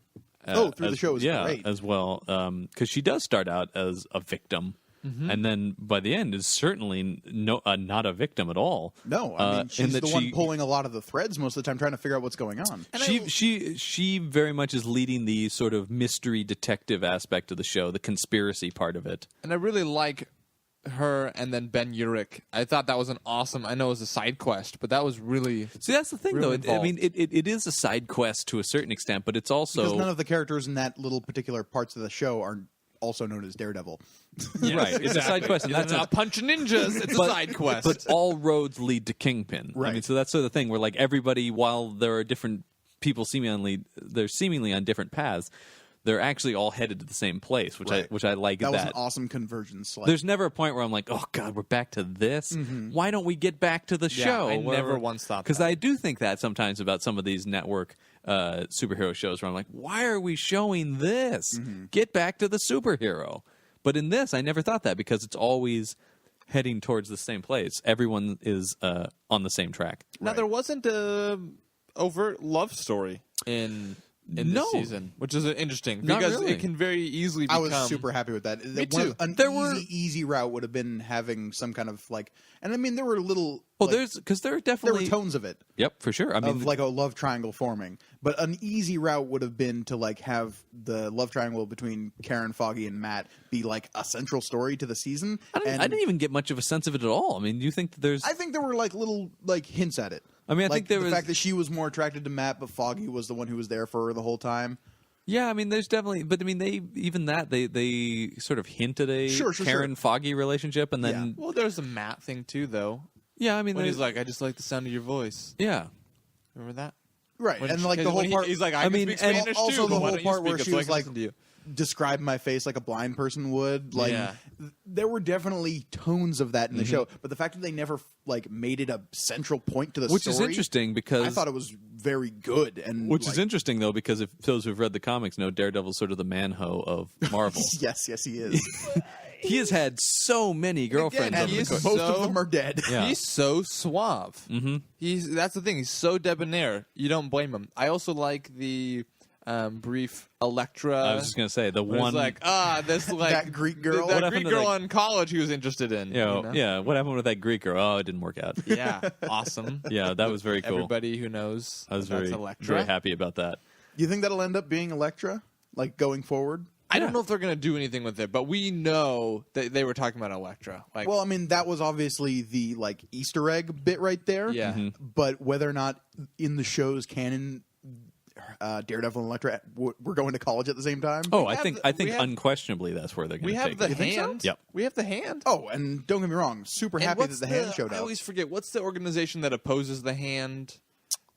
Through the show was great as well, because she does start out as a victim, and then by the end is certainly not a victim at all. No, I mean she's the one pulling a lot of the threads most of the time, trying to figure out what's going on. She very much is leading the sort of mystery detective aspect of the show, the conspiracy part of it. And I really like her and then Ben Urich. I thought that was an awesome. I know it was a side quest, but that was really. See, that's the thing, really though. I mean, it is a side quest to a certain extent, but it's also because none of the characters in that little particular parts of the show are also known as Daredevil. Right. It's a side quest. And That's not Punch Ninjas. It's a side quest. But all roads lead to Kingpin. Right. I mean, so that's sort of the thing where like everybody, while there are different people seemingly on different paths, they're actually all headed to the same place, which I like. That was an awesome convergence. There's never a point where I'm like, oh God, we're back to this. Why don't we get back to the show? I never once thought because that. I do think that sometimes about some of these network superhero shows where I'm like, why are we showing this? Get back to the superhero. But in this, I never thought that because it's always heading towards the same place. Everyone is on the same track. Now there wasn't a overt love story in this season, which is interesting because it can very easily become... I was super happy with that. Me too. An easy route would have been having some kind of like, and I mean there were little. Well, there are definitely there were tones of it. Yep, for sure. I mean, of like a love triangle forming, but an easy route would have been to like have the love triangle between Karen, Foggy, and Matt be like a central story to the season. I didn't even get much of a sense of it at all. I mean, do you think that there's? I think there were like little like hints at it. I mean, I think there the was fact that she was more attracted to Matt, but Foggy was the one who was there for her the whole time. Yeah, I mean, there's definitely, but I mean, they sort of hinted a Karen Foggy relationship, and then well, there's a Matt thing too, though. Yeah, I mean, when he's like, I just like the sound of your voice. Yeah, remember that? Right, and like the whole part, he's like, I mean, speak Spanish too. Also, the why whole don't you part where speak she it so I was can like, listen to you? describe my face like a blind person would. Like, there were definitely tones of that in the show, but the fact that they never like made it a central point to the which story, is interesting because I thought it was very good. And which is interesting though because if those who've read the comics know Daredevil's sort of the man-ho of Marvel. yes, he is. He has had so many girlfriends, and most of them are dead. Yeah. He's so suave. That's the thing. He's so debonair. You don't blame him. I also like the brief Elektra. I was just gonna say the one like this like that Greek girl. that Greek girl in college he was interested in. Yeah. What happened with that Greek girl? Oh, it didn't work out. Yeah, awesome. Yeah, that was very cool. Everybody who knows, I was that's very Elektra. happy about that. Do you think that'll end up being Elektra, like going forward? I don't know if they're going to do anything with it, but we know that they were talking about Elektra. Like, well, I mean, that was obviously the like Easter egg bit right there. Yeah. But whether or not in the show's canon, Daredevil and Elektra were going to college at the same time. Oh, I think unquestionably that's where they're going to take it. We have the hand. Yep. We have the hand. Oh, and don't get me wrong, super happy that the hand showed up. I always forget what's the organization that opposes the hand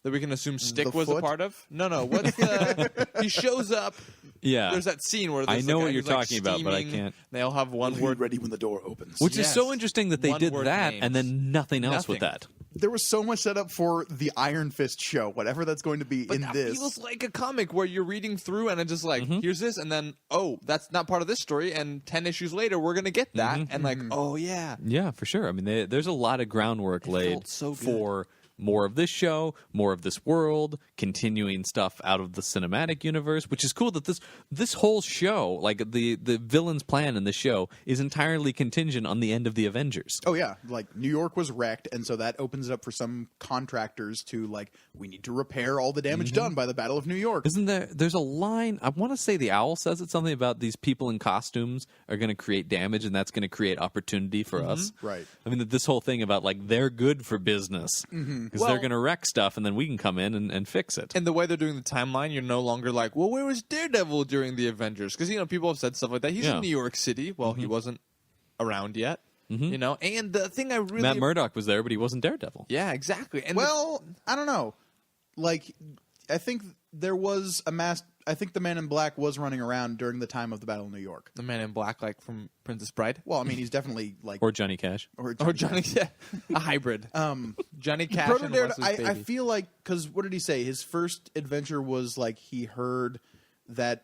that we can assume Stick was a part of. No. What's the? He shows up. Yeah, there's that scene where I know what you're talking about, but I can't. They all have one word ready when the door opens, which is so interesting that they did that names. and then nothing else with that. There was so much set up for the Iron Fist show, whatever that's going to be but in that this. feels like a comic where you're reading through and it's just like, here's this, and then that's not part of this story, and 10 issues later we're gonna get that, and like, yeah, for sure. I mean, there's a lot of groundwork laid for more of this show, more of this world, continuing stuff out of the cinematic universe, which is cool that this whole show, like the villain's plan in the show, is entirely contingent on the end of the Avengers. Oh yeah, like New York was wrecked, and so that opens it up for some contractors to like, we need to repair all the damage done by the Battle of New York. Isn't there's a line, I want to say the Owl says it, something about these people in costumes are going to create damage and that's going to create opportunity for us. Right. I mean, this whole thing about like they're good for business because they're going to wreck stuff and then we can come in and fix it. And the way they're doing the timeline, you're no longer like, well, where was Daredevil during the Avengers? Because, people have said stuff like that. He's in New York City. Well, he wasn't around yet, And the thing I really... Matt Murdock was there, but he wasn't Daredevil. Yeah, exactly. And I don't know. Like, I think there was I think the Man in Black was running around during the time of the Battle of New York. The Man in Black, like from Princess Bride? Well, I mean, he's definitely like... Or Johnny Cash. Or Johnny Cash. A hybrid. Johnny Cash Proto and Daredevil, Wesley's Baby. I feel like, because what did he say? His first adventure was like he heard that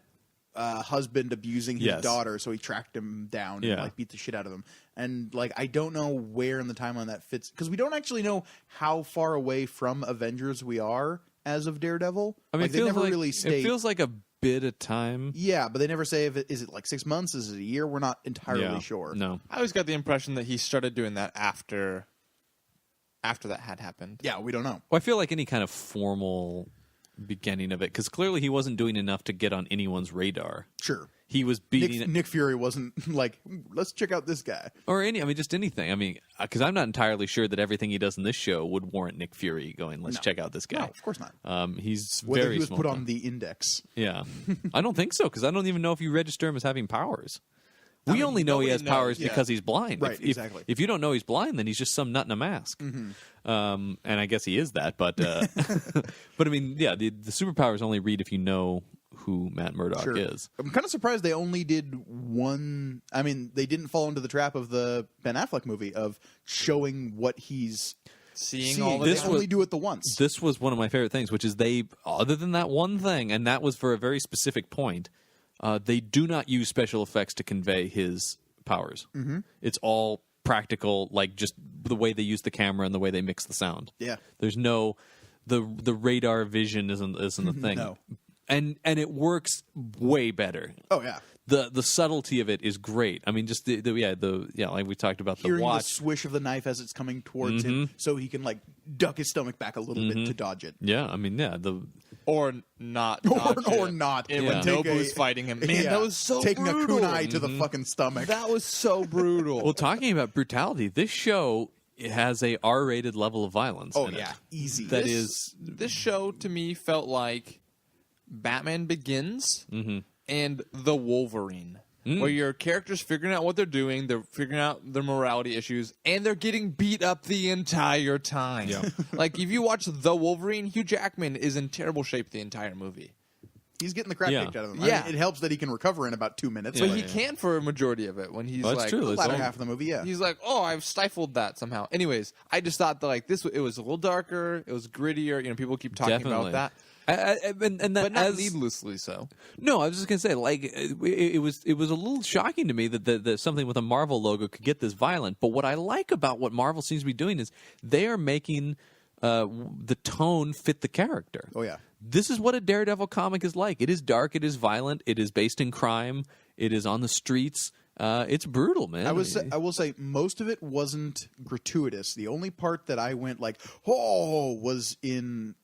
husband abusing his Yes. daughter, so he tracked him down Yeah. and like beat the shit out of him. And like I don't know where in the timeline that fits because we don't actually know how far away from Avengers we are as of Daredevil. I mean, like, it they feels never like, really state. it feels like a bit of time. Yeah, but they never say if is it like 6 months, is it a year? We're not entirely sure. No. I always got the impression that he started doing that after that had happened. Yeah, we don't know. Well, I feel like any kind of formal beginning of it, because clearly he wasn't doing enough to get on anyone's radar. Sure. He was beating Nick Fury wasn't like, let's check out this guy. or just anything. I mean, because I'm not entirely sure that everything he does in this show would warrant Nick Fury going, let's No. check out this guy. No, of course not. He's Whether very he was small put time. on the index. Yeah. I don't think so, because I don't even know if you register him as having powers. We only know he nobody has knows, powers yeah. because he's blind. Right, If exactly. If you don't know he's blind, then he's just some nut in a mask. And I guess he is that, but but I mean, yeah, the superpowers only read if you know who Matt Murdock Sure. is. I'm kind of surprised they only did one. I mean, they didn't fall into the trap of the Ben Affleck movie of showing what he's Seeing seeing. all the They This time. was- only do it the once. This was one of my favorite things, which is they, other than that one thing, and that was for a very specific point, they do not use special effects to convey his powers. Mm-hmm. It's all practical, like just the way they use the camera and the way they mix the sound. Yeah. There's no the radar vision isn't a thing. No. And it works way better. Oh yeah. The subtlety of it is great. I mean, just like we talked about Hearing the watch. the swish of the knife as it's coming towards him, so he can like duck his stomach back a little bit to dodge it. Yeah, I mean, yeah, Or not. Or dodge it. not. And Yeah. when Take Nobu's a- fighting him. Man, Yeah. that was so taking brutal. a kunai to the fucking stomach. That was so brutal. Well, talking about brutality, this show has a R-rated level of violence. Oh in yeah, it. easy. That this, is- this show to me felt like Batman Begins and The Wolverine. Where your characters figuring out what they're doing, they're figuring out their morality issues, and they're getting beat up the entire time. Yeah. Like if you watch The Wolverine, Hugh Jackman is in terrible shape the entire movie. He's getting the crap Yeah. kicked out of him. Yeah. I mean, it helps that he can recover in about 2 minutes. But but he can for a majority of it when he's Well, that's like true. the It's latter all- half of the movie, yeah. he's like, "Oh, I've stifled that somehow." Anyways, I just thought that like it was a little darker, it was grittier. You know, people keep talking Definitely. about that, And that but not as, needlessly so. No, I was just gonna say, like, it was a little shocking to me that something with a Marvel logo could get this violent. But what I like about what Marvel seems to be doing is they are making the tone fit the character. Oh yeah. This is what a Daredevil comic is like. It is dark. It is violent. It is based in crime. It is on the streets. It's brutal, man. I will say most of it wasn't gratuitous. The only part that I went like, oh, was in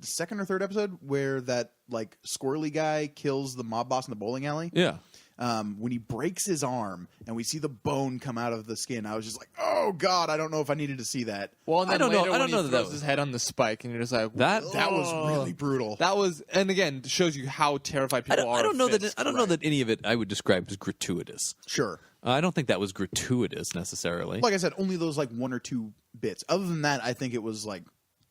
the second or third episode where that like squirrely guy kills the mob boss in the bowling alley. Yeah. When he breaks his arm and we see the bone come out of the skin, I was just like, "Oh God, I don't know if I needed to see that." Well, and then I don't know- later I when don't he know that throws that his head on the spike, and you're just like, That That was really brutal. That was, and again, shows you how terrified people are. I don't know of that. Fisk. I don't know that any of it I would describe as gratuitous. Sure. I don't think that was gratuitous necessarily. Like I said, only those like one or two bits. Other than that, I think it was like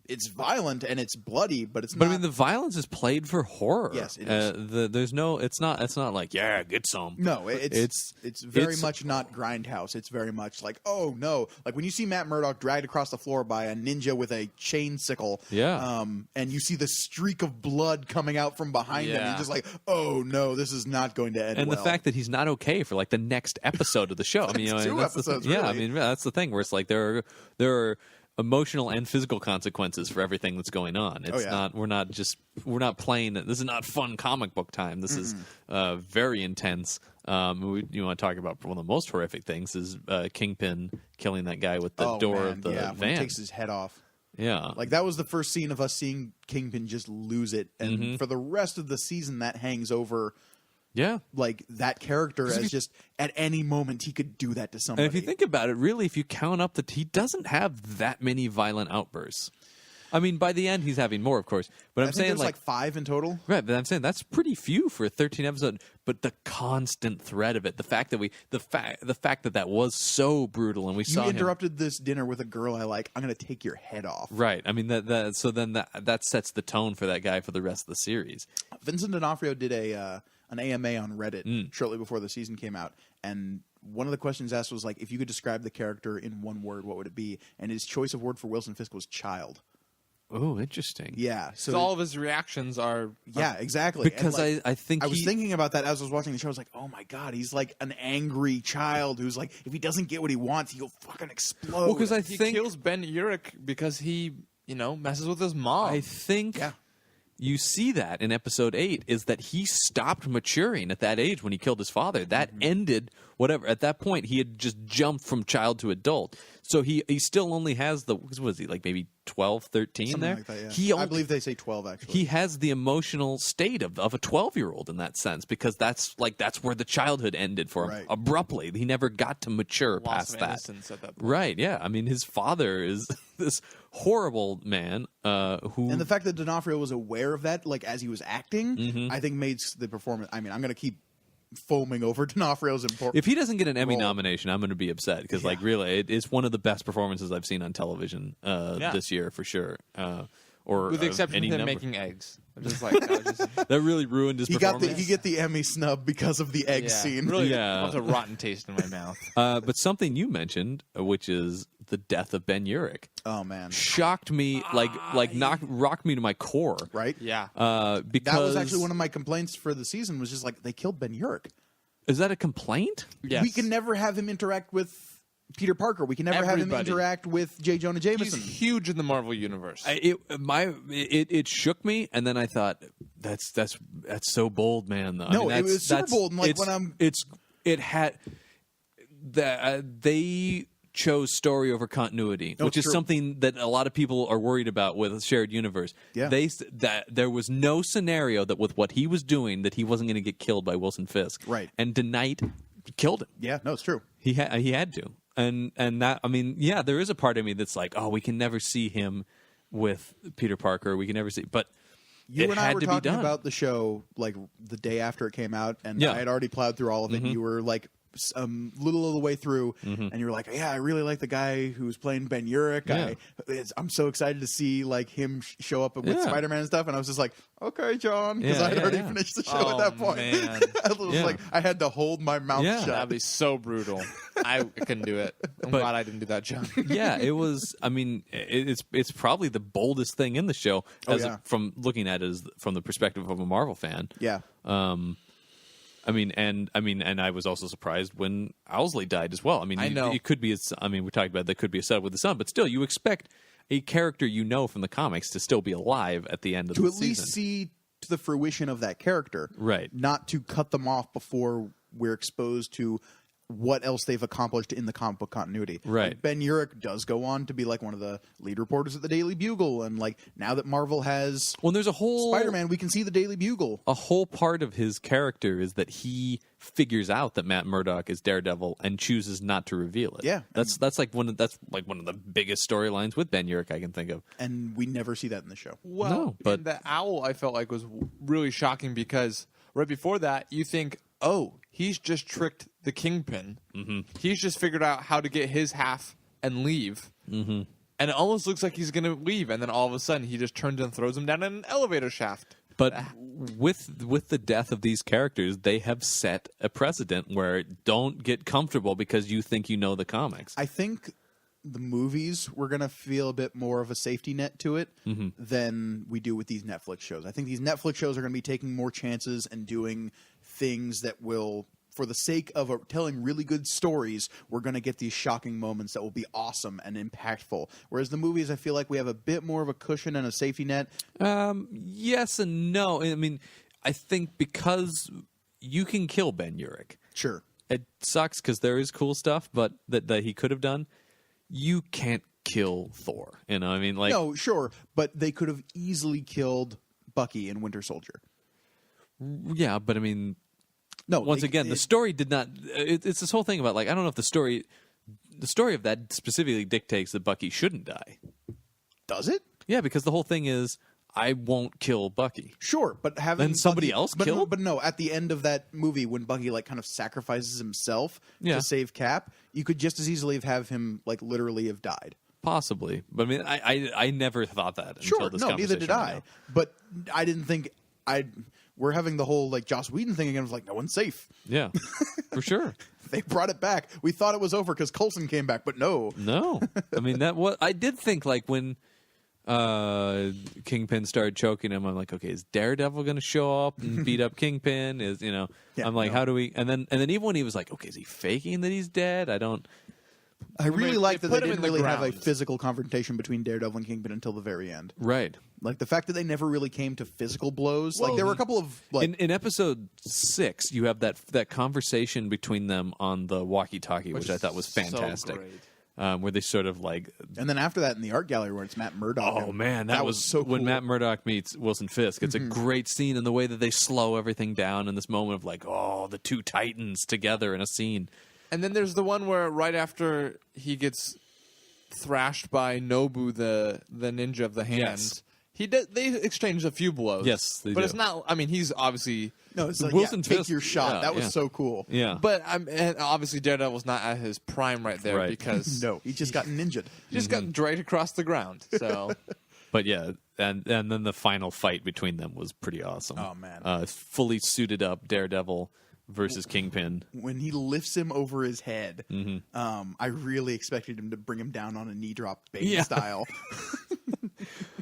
it's violent and it's bloody, but it's But not. I mean, the violence is played for horror. Yes, it is. There's no. It's not like get some. No, it's very it's- much not Grindhouse. It's very much like, oh no, like when you see Matt Murdock dragged across the floor by a ninja with a chain sickle, Yeah. and you see the streak of blood coming out from behind him, Yeah. you're just like, oh no, this is not going to end And well. the fact that he's not okay for like the next episode of the show. I mean, Next two that's the episodes, thing. Yeah, I really. mean, that's the thing where it's like there are emotional and physical consequences for everything that's going on. It's yeah. not. We're not playing. This is not fun comic book time. This is very intense. You want to talk about one of the most horrific things is Kingpin killing that guy with the oh, door man, of the yeah, when he van. takes his head off. Yeah, Like that was the first scene of us seeing Kingpin just lose it, and Mm-hmm. for the rest of the season, that hangs over yeah. like that character as just at any moment he could do that to somebody. And if you think about it, really, if you count up that he doesn't have that many violent outbursts. I mean, by the end, he's having more, of course. But I I'm think saying there's like 5 in total. right. But I'm saying that's pretty few for a 13 episode. But the constant threat of it, the fact that the fact that was so brutal, and we You saw him. interrupted this dinner with a girl I like. I'm going to take your head off. Right. I mean so then that sets the tone for that guy for the rest of the series. Vincent D'Onofrio did an AMA on Reddit Mm. shortly before the season came out, and one of the questions asked was like, if you could describe the character in one word, what would it be? And his choice of word for Wilson Fisk was child. Oh, interesting. Yeah. So all of his reactions are Yeah, exactly. Because And, I think I was thinking about that as I was watching the show. I was like, oh my God, he's like an angry child who's like, if he doesn't get what he wants, he'll fucking explode. Well, because I he think kills Ben Urich because he, messes with his mom. I think Yeah. you see that in episode 8 is that he stopped maturing at that age when he killed his father. That ended whatever. At that point, he had just jumped from child to adult. So he still only has what was he, like maybe 12, 13 Something there? like that, He yeah. only, I believe they say 12, actually. he has the emotional state of a 12-year-old in that sense, because that's where the childhood ended for him Right. abruptly. He never got to mature Loss past of that. innocence at that point. Right, yeah. I mean, his father is this horrible man who... And the fact that D'Onofrio was aware of that, like as he was acting, Mm-hmm. I think made the performance. I mean, I'm going to keep foaming over D'Onofrio's important. If he doesn't get an Emmy role. nomination, I'm going to be upset because, like, really, it's one of the best performances I've seen on television this year for sure. Or With the exception any of him number. making eggs. I'm just like, That really ruined his He got performance. he get the Emmy snub because of the egg yeah, scene. really Yeah. wants a rotten taste in my mouth. But something you mentioned, which is the death of Ben Urich, Oh man, shocked me, rocked me to my core. right? Yeah. Because That was actually one of my complaints for the season. Was just like they killed Ben Urich. Is that a complaint? Yes. We can never have him interact with Peter Parker. We can never have him Everybody. interact with J. Jonah He's Jameson. huge in the Marvel universe. It shook me, and then I thought that's so bold, man. Though. No, I mean, it was super that's- bold, and, like, it's- when I'm- it had that they chose story over continuity, No, which is true. something that a lot of people are worried about with a shared universe. Yeah. That there was no scenario that with what he was doing that he wasn't going to get killed by Wilson Fisk, Right. And DeKnight killed him. Yeah, no, it's true. He had to, and that, I mean, yeah, there is a part of me that's like, oh, we can never see him with Peter Parker. We can never see, but You it and I had were to be talking done. about the show like the day after it came out, and Yeah. I had already plowed through all of it. And you were like little of the way through, and you were like, "Yeah, I really like the guy who's playing Ben Urich. Yeah. I'm so excited to see like him show up with Yeah. Spider-Man and stuff." And I was just like, "Okay, John," because Yeah, I had yeah, already yeah. finished the show Oh, at that point. man. I was Yeah. like, I had to hold my mouth Yeah. shut. That'd be so brutal. I couldn't do it. I'm glad I didn't do that, John. Yeah, it was. I mean, it's probably the boldest thing in the show, yeah. from looking at it as from the perspective of a Marvel fan. Yeah. I mean, and I was also surprised when Owlsley died as well. I mean, I know. it could be. I mean, we talked about that could be a setup with the son, but still, you expect a character from the comics to still be alive at the end of To the at season. least see to the fruition of that character, Right. Not to cut them off before we're exposed to what else they've accomplished in the comic book continuity. Right. Like, Ben Urich does go on to be like one of the lead reporters at the Daily Bugle, and like now that Marvel has Well, there's a whole Spider-Man, we can see the Daily Bugle. a whole part of his character is that he figures out that Matt Murdock is Daredevil and chooses not to reveal it. Yeah. that's like one of the biggest storylines with Ben Urich I can think of. And we never see that in the show. Well, No, but- and the owl I felt like was really shocking because right before that you think, oh, he's just tricked the Kingpin. Mm-hmm. He's just figured out how to get his half and leave. Mm-hmm. And it almost looks like he's going to leave, and then all of a sudden he just turns and throws him down an elevator shaft. But with the death of these characters, they have set a precedent where don't get comfortable because you think you know the comics. I think the movies we're going to feel a bit more of a safety net to it than we do with these Netflix shows. I think these Netflix shows are going to be taking more chances and doing things that will, for the sake of telling really good stories, we're going to get these shocking moments that will be awesome and impactful. Whereas the movies, I feel like we have a bit more of a cushion and a safety net. Yes and no. I mean, I think because you can kill Ben Urich. Sure. It sucks because there is cool stuff, but that he could have done. You can't kill Thor. You know, I mean, like, No, sure. But they could have easily killed Bucky in Winter Soldier. yeah, but I mean, No, once again, the story did not. It's this whole thing about, like, I don't know if the story of that specifically dictates that Bucky shouldn't die. does it? Yeah, because the whole thing is, I won't kill Bucky. Sure, but having Then somebody Bucky- else but, killed? But no, at the end of that movie, when Bucky like kind of sacrifices himself Yeah. to save Cap, you could just as easily have him like literally have died. Possibly, but I mean, I never thought that until Sure, this no, neither conversation did right I. now. But I didn't think we're having the whole like Joss Whedon thing again. It was like no one's safe. Yeah, for sure. They brought it back. We thought it was over because Coulson came back, but no. No, I mean that. What I did think, like when Kingpin started choking him. I'm like, okay, is Daredevil going to show up and beat up Kingpin? Is Yeah, I'm like, no. how do we? And then even when he was like, okay, is he faking that he's dead? I really mean, like they that they put him didn't in the really have a ground. physical confrontation between Daredevil and Kingpin until the very end. Right. Like the fact that they never really came to physical blows. Like there were a couple of like In episode 6, you have that conversation between them on the walkie-talkie, which I thought was so fantastic. great. Where they sort of like, and then after that in the art gallery where it's Matt Murdock. oh and man, that was so cool. when Matt Murdock meets Wilson Fisk. It's a great scene in the way that they slow everything down in this moment of like, oh, the two titans together in a scene. And then there's the one where right after he gets thrashed by Nobu, the ninja of the hand, Yes. they exchange a few blows. Yes, they but do. it's not. I mean, he's obviously. No, it's like Wilson take Fisk- your shot. yeah, that was yeah. so cool. Yeah, But and obviously Daredevil's not at his prime right there Right. because No, he just got ninja'd. he just got dragged across the ground. So but yeah, and then the final fight between them was pretty awesome. Oh, man. Fully suited up Daredevil versus Kingpin. When he lifts him over his head, Mm-hmm. I really expected him to bring him down on a knee drop Bane Yeah. style.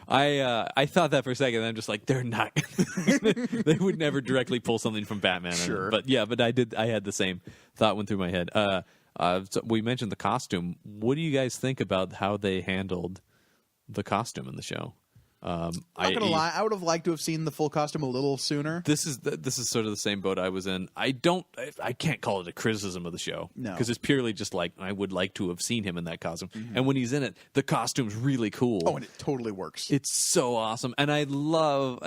I thought that for a second. And I'm just like, they're not. They would never directly pull something from Batman. Sure. But yeah, but I had the same thought went through my head. So we mentioned the costume. What do you guys think about how they handled the costume in the show? I'm not gonna lie, I would have liked to have seen the full costume a little sooner. This is sort of the same boat I was in. I can't call it a criticism of the show. No. Because it's purely just like I would like to have seen him in that costume. And when he's in it, the costume's really cool. Oh, and it totally works. It's so awesome, and I love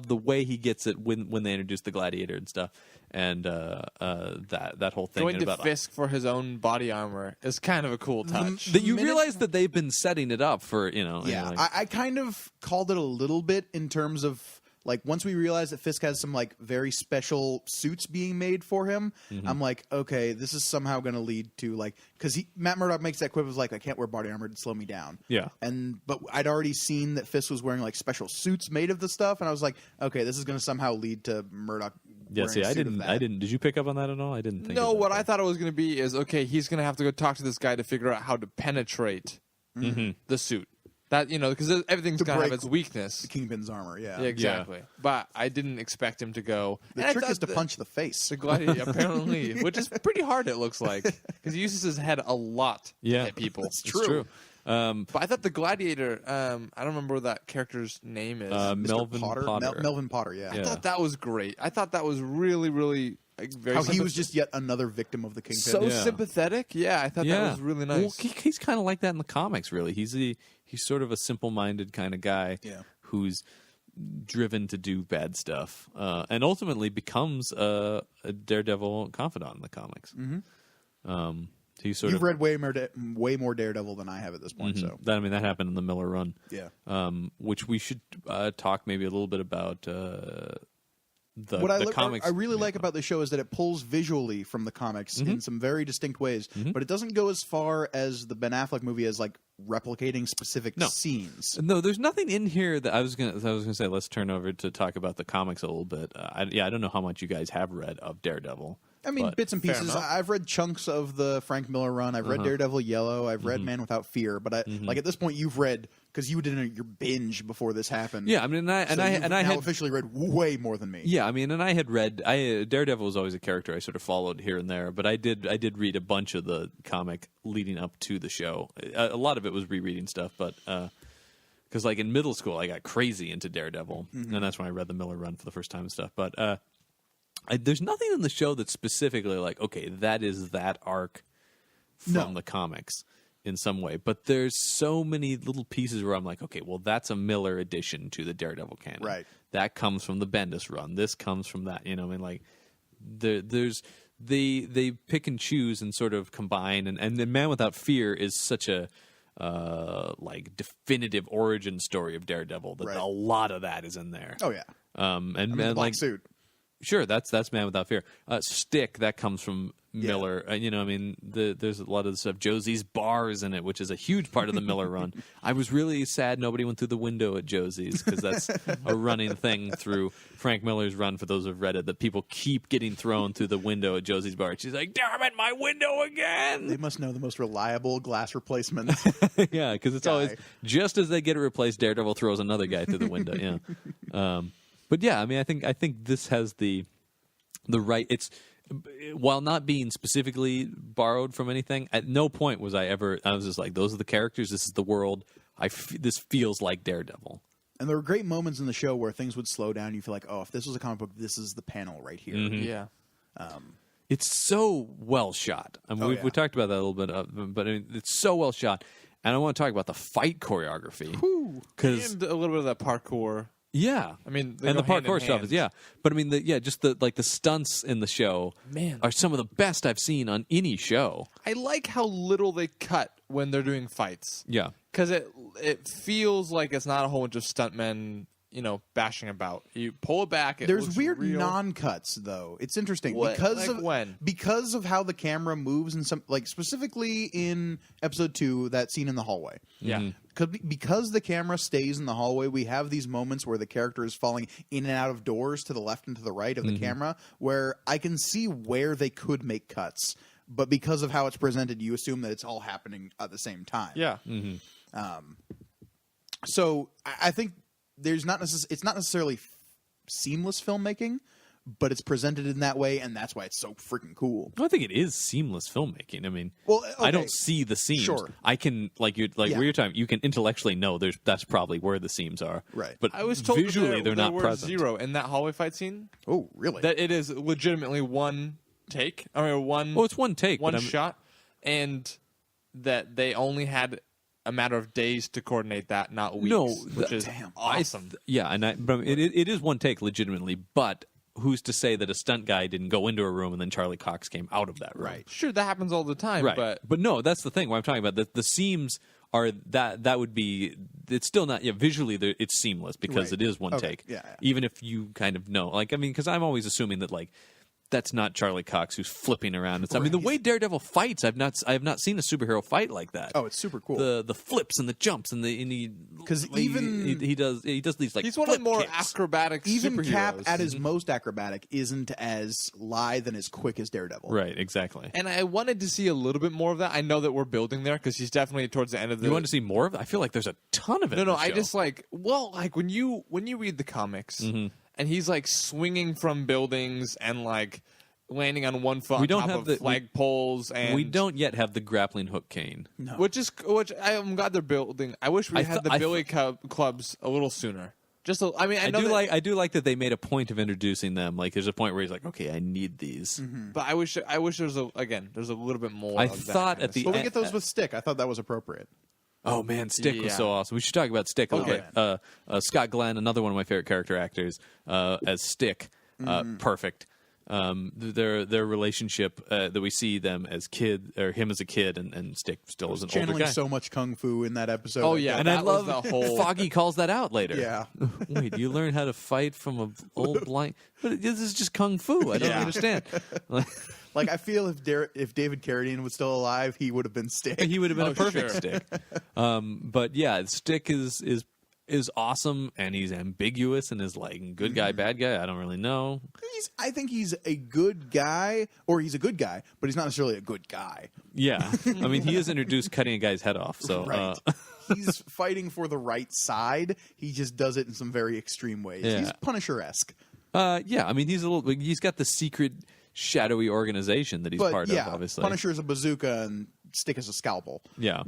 the way he gets it when they introduce the gladiator and stuff, and that whole thing. going and to about Fisk for his own body armor is kind of a cool touch. that you minute- realize that they've been setting it up for Yeah, like, I kind of called it a little bit in terms of like once we realized that Fisk has some like very special suits being made for him, I'm like, okay, this is somehow going to lead to like because Matt Murdock makes that quip of like I can't wear body armor to slow me down. Yeah. But I'd already seen that Fisk was wearing like special suits made of the stuff, and I was like, okay, this is going to somehow lead to Murdock. yeah. wearing See, a I suit of didn't. that. I didn't. Did you pick up on that at all? I didn't think. No, of what that. I thought it was going to be is okay. He's going to have to go talk to this guy to figure out how to penetrate the suit. That because everything's To going to have break its weakness. Kingpin's armor. Yeah, Yeah, exactly. But I didn't expect him to go. The and I trick thought is to that punch the face. the gladiator apparently, which is pretty hard. It looks like because he uses his head a lot Yeah, to hit people. It's It's true. But I thought the gladiator. I don't remember what that character's name is. Mr. Melvin Potter. Potter. Melvin Potter. Yeah. I thought that was great. I thought that was really, really very. How he was sympath- just yet another victim of the Kingpin. so Yeah. sympathetic. Yeah, I thought that was really nice. Well, he's kind of like that in the comics. Really, he's sort of a simple-minded kind of guy. Yeah. Who's driven to do bad stuff, and ultimately becomes a Daredevil confidant in the comics. He sort You've of read way more Daredevil than I have at this point. So that happened in the Miller run. yeah. Which we should talk maybe a little bit about. What the comics. I really like about the show is that it pulls visually from the comics in some very distinct ways, but it doesn't go as far as the Ben Affleck movie as like replicating specific scenes. No, there's nothing in here that I was gonna say. Let's turn over to talk about the comics a little bit. I don't know how much you guys have read of Daredevil. I mean, but- bits and pieces. enough. I've read chunks of the Frank Miller run. I've read Daredevil Yellow. I've read Man Without Fear. But like at this point, you've read because you did your binge before this happened. Yeah, I mean, So I you've now had officially read way more than me. Yeah, I mean, and I had read. Daredevil was always a character I sort of followed here and there, but I did read a bunch of the comic leading up to the show. A lot of it was rereading stuff, but because like in middle school, I got crazy into Daredevil, and that's when I read the Miller run for the first time and stuff. But there's nothing in the show that's specifically like, okay, that is that arc from the comics in some way. But there's so many little pieces where I'm like, okay, well, that's a Miller addition to the Daredevil canon. Right. That comes from the Bendis run. This comes from that. I mean, like, there's they pick and choose and sort of combine. And then Man Without Fear is such a like definitive origin story of Daredevil that Right. a lot of that is in there. Oh yeah. And I mean, the black like suit. sure, that's Man Without Fear. Stick, that comes from Miller. You know, I mean, there's a lot of stuff. Josie's Bars in it, which is a huge part of the Miller run. I was really sad nobody went through the window at Josie's, because that's a running thing through Frank Miller's run, for those who've read it, that people keep getting thrown through the window at Josie's Bar. She's like, damn it, my window again! They must know the most reliable glass replacement. Yeah, because it's always, just as they get it replaced, Daredevil throws another guy through the window. Yeah. But yeah, I mean, I think this has the right. It's, while not being specifically borrowed from anything, at no point was I was just like, those are the characters, this is the world. This feels like Daredevil. And there were great moments in the show where things would slow down. You feel like, oh, if this was a comic book, this is the panel right here. Mm-hmm. Yeah. It's so well shot. I mean, we talked about that a little bit, but I mean, it's so well shot. And I want to talk about the fight choreography. And a little bit of that parkour. Yeah, I mean, and the parkour stuff is but I mean, just the stunts in the show, Man. are some of the best I've seen on any show. I like how little they cut when they're doing fights. Yeah, Because it feels like it's not a whole bunch of stuntmen, bashing about. You pull it back. There's looks weird real. non-cuts though. It's interesting What? because Like of when? because of how the camera moves, and some, like, specifically in episode 2, that scene in the hallway. Yeah. Because the camera stays in the hallway, we have these moments where the character is falling in and out of doors to the left and to the right of the camera, where I can see where they could make cuts, but because of how it's presented, you assume that it's all happening at the same time. Yeah. So I think it's not necessarily seamless filmmaking, but it's presented in that way, and that's why it's so freaking cool. I think it is seamless filmmaking. I mean, Well, I okay. don't see the seams. Sure. I can where you're talking, you can intellectually know that's probably where the seams are. Right. But I was told visually that they're not were present. 0 in that hallway fight scene. Oh, really? That it is legitimately one take. I mean, one. Well, it's one take, one but shot, and that they only had a matter of days to coordinate that, not weeks. No, which is damn. awesome. But it is one take legitimately, but who's to say that a stunt guy didn't go into a room and then Charlie Cox came out of that room? Right. Sure, that happens all the time, Right. but no, that's the thing. What I'm talking about, the seams are that would be. It's still not. Yeah, visually it's seamless because Right. it is one Okay. take. Yeah. Even if you kind of know, like, I mean, because I'm always assuming that, like, that's not Charlie Cox who's flipping around. I mean, the way Daredevil fights, I have not seen a superhero fight like that. Oh, it's super cool. The flips and the jumps and Because he does these, like, he's one of the flip more kicks. acrobatic even superheroes. Cap at his most acrobatic isn't as lithe and as quick as Daredevil. Right, exactly. And I wanted to see a little bit more of that. I know that we're building there because he's definitely towards the end of the. You want to see more of it? I feel like there's a ton of it. No, in no. the I show. just like when you read the comics and he's like swinging from buildings and like landing on one foot We on don't top have of the- flag poles, and we don't yet have the grappling hook cane. No. which I'm glad they're building. I wish we I had th- the I Billy clubs a little sooner. I mean, I know I do like that they made a point of introducing them. Like, there's a point where he's like, okay, I need these. but I wish there's a little bit more. I of that thought kind at of the stuff. But we get those with Stick. I thought that was appropriate. Oh man, Stick was Yeah. so awesome. We should talk about Stick a little Okay. bit. Scott Glenn, another one of my favorite character actors, as Stick, perfect. Their relationship that we see them as him as a kid, and Stick still as an older Channeling guy. so much kung fu in that episode. Oh, yeah. And I that was love the whole- Foggy calls that out later. Yeah. Wait, you learn how to fight from an old blind? But this is just kung fu. I don't Yeah. understand. Like, I feel if David Carradine was still alive, he would have been Stick. He would have been Oh, a perfect sure. Stick. But yeah, Stick is awesome, and he's ambiguous and is like good guy, bad guy. I don't really know. I think he's a good guy, or he's a good guy, but he's not necessarily a good guy. Yeah, I mean, he is introduced cutting a guy's head off. So Right. He's fighting for the right side. He just does it in some very extreme ways. Yeah. He's Punisher-esque. yeah, I mean, he's got the secret shadowy organization that he's But part yeah, of. Obviously, Punisher is a bazooka and Stick is a scalpel. Yeah.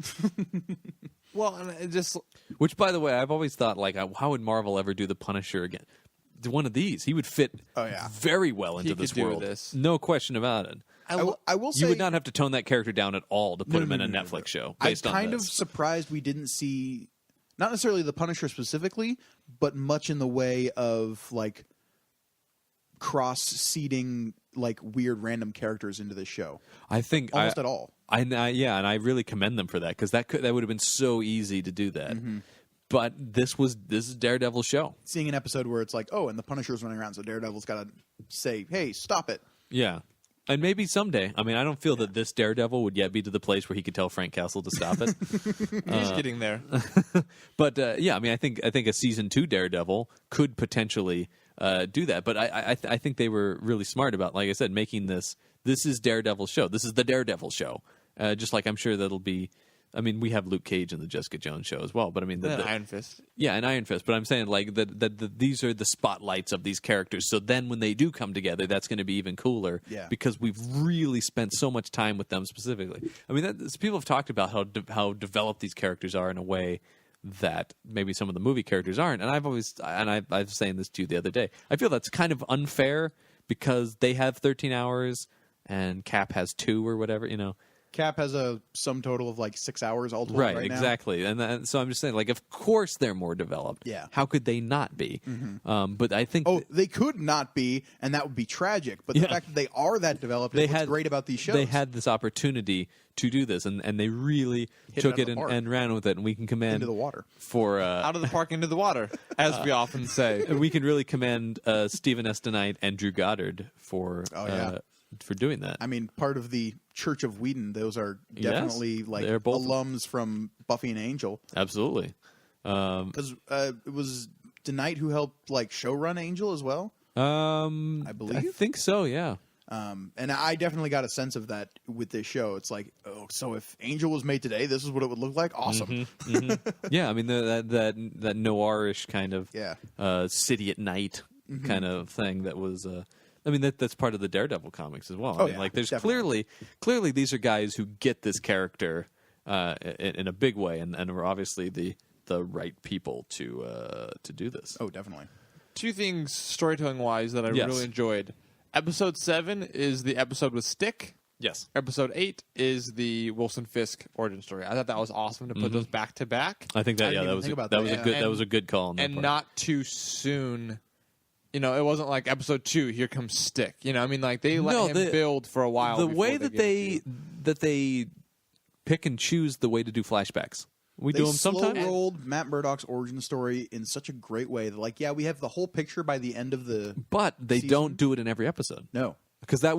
Well, and it just Which, by the way, I've always thought, like, how would Marvel ever do the Punisher again? One of these, he would fit Oh, yeah. very well into He this could do world. this. No question about it. I will say You would not have to tone that character down at all to put him in a no, Netflix no. show I'm based on kind of this. surprised we didn't see, not necessarily the Punisher specifically, but much in the way of, like, cross-seeding, like, weird random characters into this show. I think Almost at all. Yeah, and I really commend them for that, because that would have been so easy to do that. Mm-hmm. But this is Daredevil's show. Seeing an episode where it's like, oh, and the Punisher's running around, so Daredevil's got to say, hey, stop it. Yeah. And maybe someday. I mean, I don't feel that this Daredevil would yet be to the place where he could tell Frank Castle to stop it. He's getting there. But yeah, I mean, I think a season 2 Daredevil could potentially do that. But I think they were really smart about, like I said, making this. This is Daredevil's show. This is the Daredevil show. Just like I'm sure that'll be. I mean, we have Luke Cage in the Jessica Jones show as well. But I mean, Iron Fist. Yeah, and Iron Fist. But I'm saying like that these are the spotlights of these characters. So then when they do come together, that's going to be even cooler. Yeah. Because we've really spent so much time with them specifically. I mean, people have talked about how developed these characters are in a way that maybe some of the movie characters aren't. And I was saying this to you the other day. I feel that's kind of unfair because they have 13 hours and Cap has 2 or whatever. You know. Cap has a sum total of like 6 hours all told right now. Exactly. And so I'm just saying, like, of course they're more developed. Yeah. How could they not be? But I think they could not be, and that would be tragic. But the fact that they are that developed is what's great about these shows. They had this opportunity to do this, and they really took it and ran with it. And we can commend into the water for out of the park into the water, as we often say. We can really commend Stephen S. DeKnight and Drew Goddard for doing that. I mean, part of the Church of Whedon, those are definitely like they're both alums from Buffy and Angel. Absolutely. Because it was DeKnight who helped like showrun Angel as well. I believe. I think so. Yeah. And I definitely got a sense of that with this show. It's like, oh, so if Angel was made today, this is what it would look like. Awesome. Yeah, I mean that noirish kind of city at night kind of thing that was. I mean that's part of the Daredevil comics as well. I mean, like there's clearly these are guys who get this character in a big way, and are obviously the right people to do this. Oh, definitely. 2 things storytelling wise that I really enjoyed. Episode 7 is the episode with Stick. Yes. Episode 8 is the Wilson Fisk origin story. I thought that was awesome to put those back to back. I think that was a good call on that and part. Not too soon. You know, it wasn't like episode 2. Here comes Stick. You know, I mean, like they let him build for a while. The way that they pick and choose the way to do flashbacks. We do them sometimes. They rolled Matt Murdock's origin story in such a great way that, like, we have the whole picture by the end of the. But they season. don't do it in every episode. No. Because I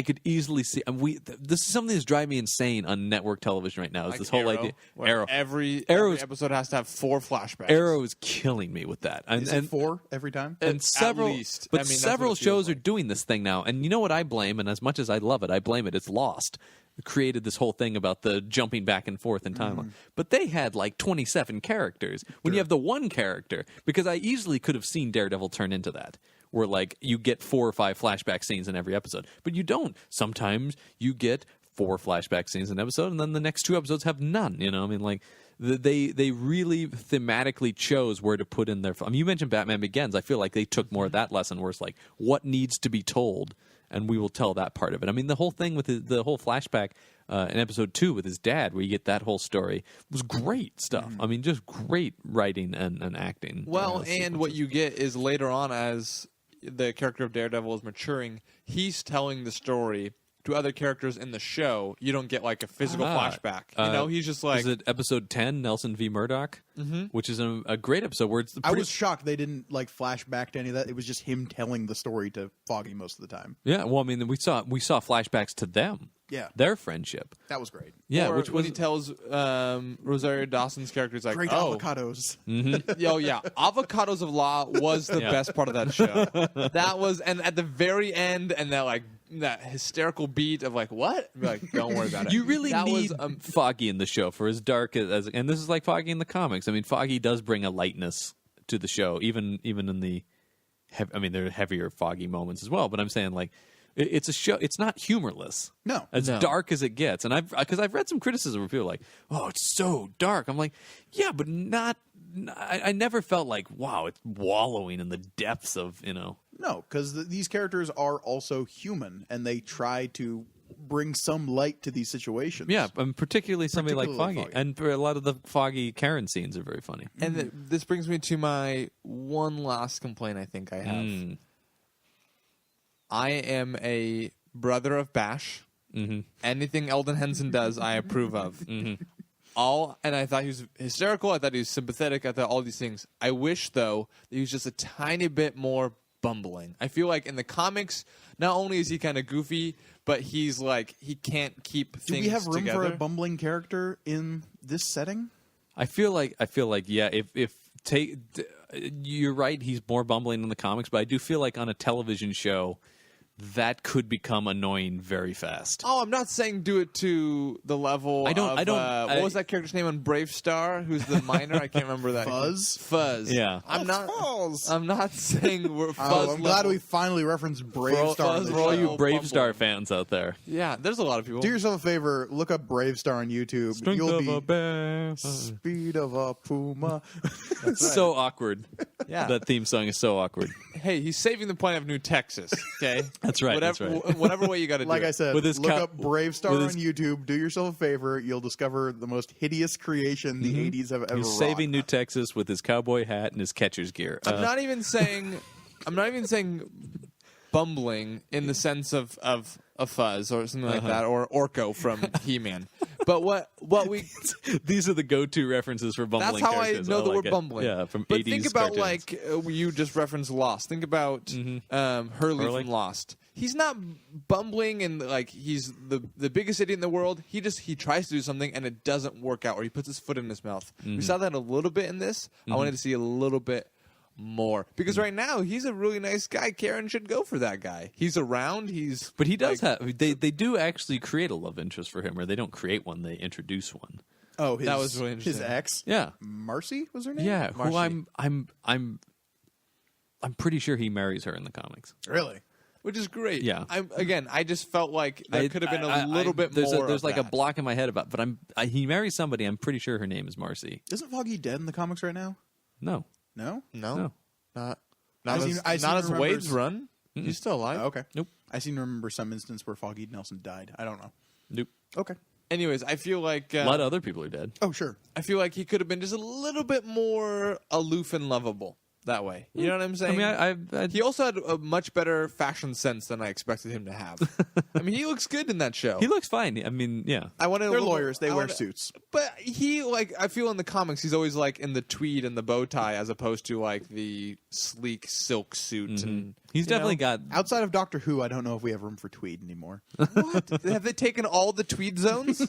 could easily see. And this is something that's driving me insane on network television right now. Is like this whole idea? Arrow. Every episode has to have 4 flashbacks. Arrow is killing me with that. Is it 4 every time? And several, at least. But I mean, several shows like. are doing this thing now. And you know what I blame? And as much as I love it, I blame it. It's Lost. It created this whole thing about the jumping back and forth in timeline. But they had like 27 characters. When you have the one character, because I easily could have seen Daredevil turn into that. Where like you get 4 or 5 flashback scenes in every episode, but you don't. Sometimes you get 4 flashback scenes in an episode, and then the next 2 episodes have none. You know, I mean, like they really thematically chose where to put in their. I mean, you mentioned Batman Begins. I feel like they took more of that lesson, where it's like what needs to be told, and we will tell that part of it. I mean, the whole thing with the whole flashback in episode 2 with his dad, where you get that whole story, was great stuff. I mean, just great writing and acting. Well, and what you get is later on as the character of Daredevil is maturing, he's telling the story to other characters in the show. You don't get like a physical flashback. You know, he's just like... Is it episode 10, Nelson v. Murdoch? Which is a great episode where it's... I was shocked they didn't like flash back to any of that. It was just him telling the story to Foggy most of the time. Yeah, well, I mean, we saw flashbacks to them. Yeah. Their friendship. That was great. Yeah, or which when was... he tells Rosario Dawson's character, he's like, Great avocados. Yo, yeah. Avocados of Law was the best part of that show. That was, and at the very end, and that hysterical beat of like, what? Like, don't worry about it. You really that need was, Foggy in the show for as dark as, and this is like Foggy in the comics. I mean, Foggy does bring a lightness to the show, even in the, I mean, there are heavier Foggy moments as well. But I'm saying like, it's a show. It's not humorless. No, as dark as it gets. And I've read some criticism where people are like, oh, it's so dark. I'm like, yeah, but not. I never felt like, wow, it's wallowing in the depths of, you know. No, because these characters are also human, and they try to bring some light to these situations. Yeah, and particularly somebody like Foggy. And a lot of the Foggy Karen scenes are very funny. And this brings me to my one last complaint I think I have. I am a brother of Bash. Anything Eldon Henson does, I approve of. And I thought he was hysterical. I thought he was sympathetic. I thought all these things. I wish, though, that he was just a tiny bit more bumbling. I feel like in the comics, not only is he kind of goofy, but he's like he can't keep things Do we have room together. for a bumbling character in this setting? I feel like yeah. You're right. He's more bumbling in the comics, but I do feel like on a television show, that could become annoying very fast. Oh, I'm not saying do it to the level. What was that character's name on Brave Star? Who's the minor? I can't remember that. Fuzz. Yeah. I'm not saying we're Fuzz. Oh, I'm glad level. we finally referenced Brave Star. Fuzz on this For all show. you Brave Bumble. Star fans out there. Yeah, there's a lot of people. Do yourself a favor, look up Brave Star on YouTube. Strength You'll of be a bear. speed of a puma. So awkward. Yeah. That theme song is so awkward. Hey, he's saving the planet of New Texas. Okay, That's right. Whatever way you got to do. Like it. I said, With his look cow- up Brave Star with on his- YouTube. Do yourself a favor. You'll discover the most hideous creation the 80s have ever He's wrought. saving New Texas with his cowboy hat and his catcher's gear. I'm not even saying bumbling in the sense of a Fuzz or something like that, or Orko from He-Man. But what we These are the go-to references for bumbling that's how characters. I know that like we're it. bumbling. Yeah, from but 80s think about cartoons. like you just referenced Lost. Think about Hurley from Lost. He's not bumbling and like he's the biggest idiot in the world. He tries to do something and it doesn't work out, or he puts his foot in his mouth. We saw that a little bit in this. I wanted to see a little bit more because right now he's a really nice guy. Karen should go for that guy. He's around. But he does have. They do actually create a love interest for him, or they don't create one. They introduce one. Oh, That was really his interesting. ex. Yeah, Marcy was her name. yeah. Who Marcy. I'm pretty sure he marries her in the comics. Really. which is great. Yeah. I just felt like there could have been a little bit there's more. There's of like a that. block in my head about, but he marries somebody. I'm pretty sure her name is Marcy. Isn't Foggy dead in the comics right now? No, No. No, not I seem as to remember Wade's run. He's still alive. Oh, okay. Nope. I seem to remember some instance where Foggy Nelson died. I don't know. nope. Okay. Anyways, I feel like A lot of other people are dead. Oh, sure. I feel like he could have been just a little bit more aloof and lovable that way. You know what I'm I saying? mean, I He also had a much better fashion sense than I expected him to have. I mean, he looks good in that show. he looks fine. I mean, yeah. I wanted They're lawyers. They wear suits. But he, like, I feel in the comics, he's always like in the tweed and the bow tie as opposed to like the sleek silk suit. And He's you definitely know? got. Outside of Doctor Who, I don't know if we have room for tweed anymore. What? Have they taken all the tweed zones?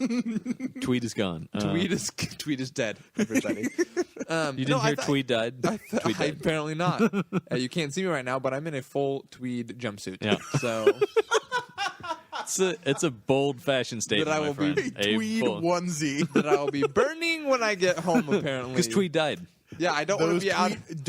Tweed is gone. Tweed is dead. Everybody. You didn't hear Tweed died? Tweed died. Apparently not. You can't see me right now, but I'm in a full tweed jumpsuit. Yeah. So It's a bold fashion statement, That I my will be friend. A tweed onesie. that I will be burning when I get home. Apparently, Because Tweed died. Yeah, I don't want to Those be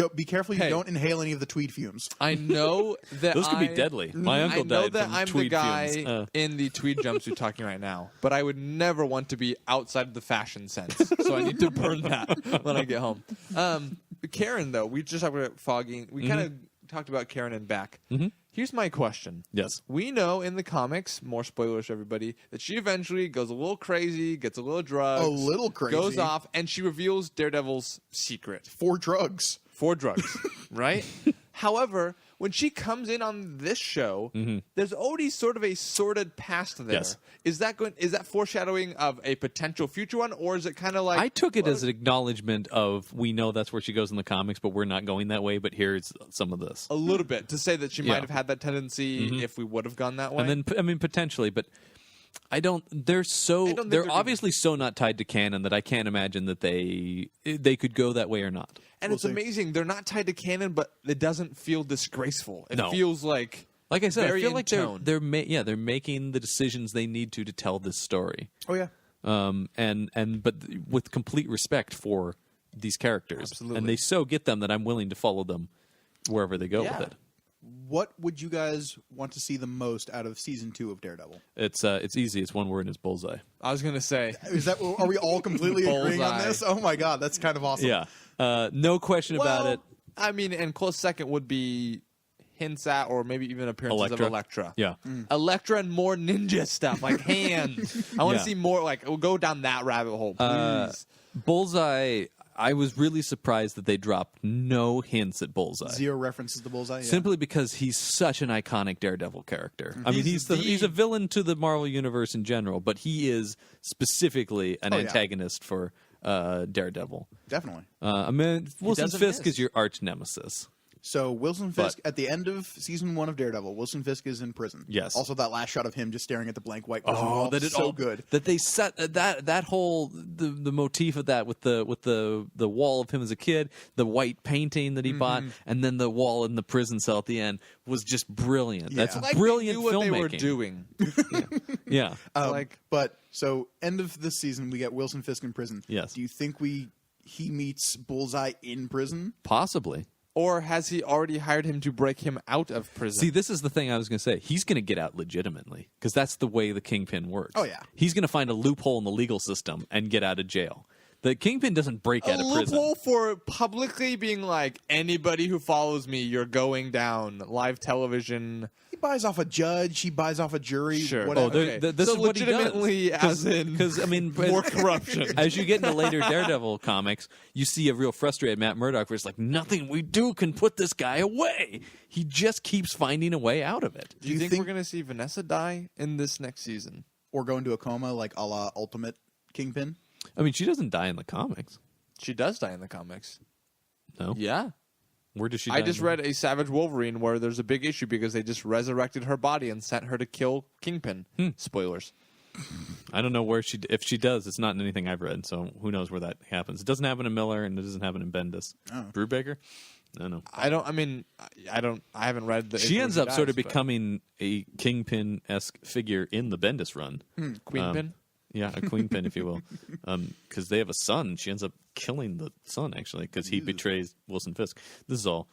out. be careful you Hey. don't inhale any of the tweed fumes. I know that Those could be deadly. My uncle I know died that from I'm tweed the guy fumes. in the tweed jumpsuit talking right now, but I would never want to be outside of the fashion sense. So I need to burn that when I get home. Karen, though, we just talked about fogging. We kind of talked about Karen and back. Here's my question. Yes. We know in the comics, more spoilers for everybody, that she eventually goes a little crazy, gets a little drugs. A little crazy. Goes off, and she reveals Daredevil's secret. For drugs. For drugs, right? However, when she comes in on this show, there's already sort of a sordid past there. Yes. Is that foreshadowing of a potential future one, or is it kind of like I took it as an acknowledgement of we know that's where she goes in the comics, but we're not going that way. But here's some of this. a little bit to say that she Yeah. might have had that tendency if we would have gone that way? And then, I mean, potentially, but I don't. They're so. I don't think They're they're obviously so not tied to canon that I can't imagine that they could go that way or not. and it's see. amazing they're not tied to canon, but it doesn't feel disgraceful. It No. feels like Like I said, very I feel in like tone. they're making the decisions they need to tell this story. Oh, yeah. But with complete respect for these characters, Absolutely. and they so get them that I'm willing to follow them wherever they go Yeah. with it. What would you guys want to see the most out of season 2 of Daredevil? It's easy. It's one word, and it's bullseye. I was gonna say. Are we all completely agreeing on Bullseye. this? Oh my god, that's kind of awesome. Yeah, no question about it. I mean, and close second would be hints at, or maybe even appearances of Elektra. Yeah. Elektra and more ninja stuff, like hands. I want to Yeah. see more. Like, we'll go down that rabbit hole, please. Bullseye. I was really surprised that they dropped no hints at Bullseye. 0 references to Bullseye. Yeah. Simply because he's such an iconic Daredevil character. I mean, He's he's a villain to the Marvel Universe in general, but he is specifically an yeah. antagonist for Daredevil. Definitely. I mean, Wilson doesn't Fisk miss. is your arch nemesis. So Wilson Fisk, at the end of season 1 of Daredevil, Wilson Fisk is in prison. Yes. Also, that last shot of him just staring at the blank white prison wall, that is so good. That they set that whole the motif of that with the wall of him as a kid, the white painting that he bought, and then the wall in the prison cell at the end was just brilliant. Yeah. That's Like brilliant they knew what they were filmmaking. doing. Yeah. But so end of this season, we get Wilson Fisk in prison. Yes. Do you think he meets Bullseye in prison? Possibly. Or has he already hired him to break him out of prison? See, this is the thing I was going to say. He's going to get out legitimately because that's the way the Kingpin works. Oh, yeah. He's going to find a loophole in the legal system and get out of jail. The Kingpin doesn't break a out of prison. loophole for publicly being like, anybody who follows me, you're going down. Live television. He buys off a judge. He buys off a jury. Sure. Whatever. Oh, Okay. this So is what he does. legitimately, as in Because I mean, more corruption. As you get into later Daredevil comics, you see a real frustrated Matt Murdock where it's like, nothing we do can put this guy away. He just keeps finding a way out of it. Do you think we're going to see Vanessa die in this next season? Or go into a coma like a la Ultimate Kingpin? I mean, she doesn't die in the comics. She does die in the comics. No? Yeah. Where does she die? I just read a Savage Wolverine where there's a big issue because they just resurrected her body and sent her to kill Kingpin. Spoilers. I don't know where if she does, it's not in anything I've read, so who knows where that happens. It doesn't happen in Miller, and it doesn't happen in Bendis. Oh. Brubaker? I don't know. I haven't read the She issue ends where up sort of dies, but- becoming a Kingpin-esque figure in the Bendis run. Queenpin? Yeah, a queenpin, if you will. Because they have a son. She ends up killing the son, actually, because he betrays Wilson Fisk. This is all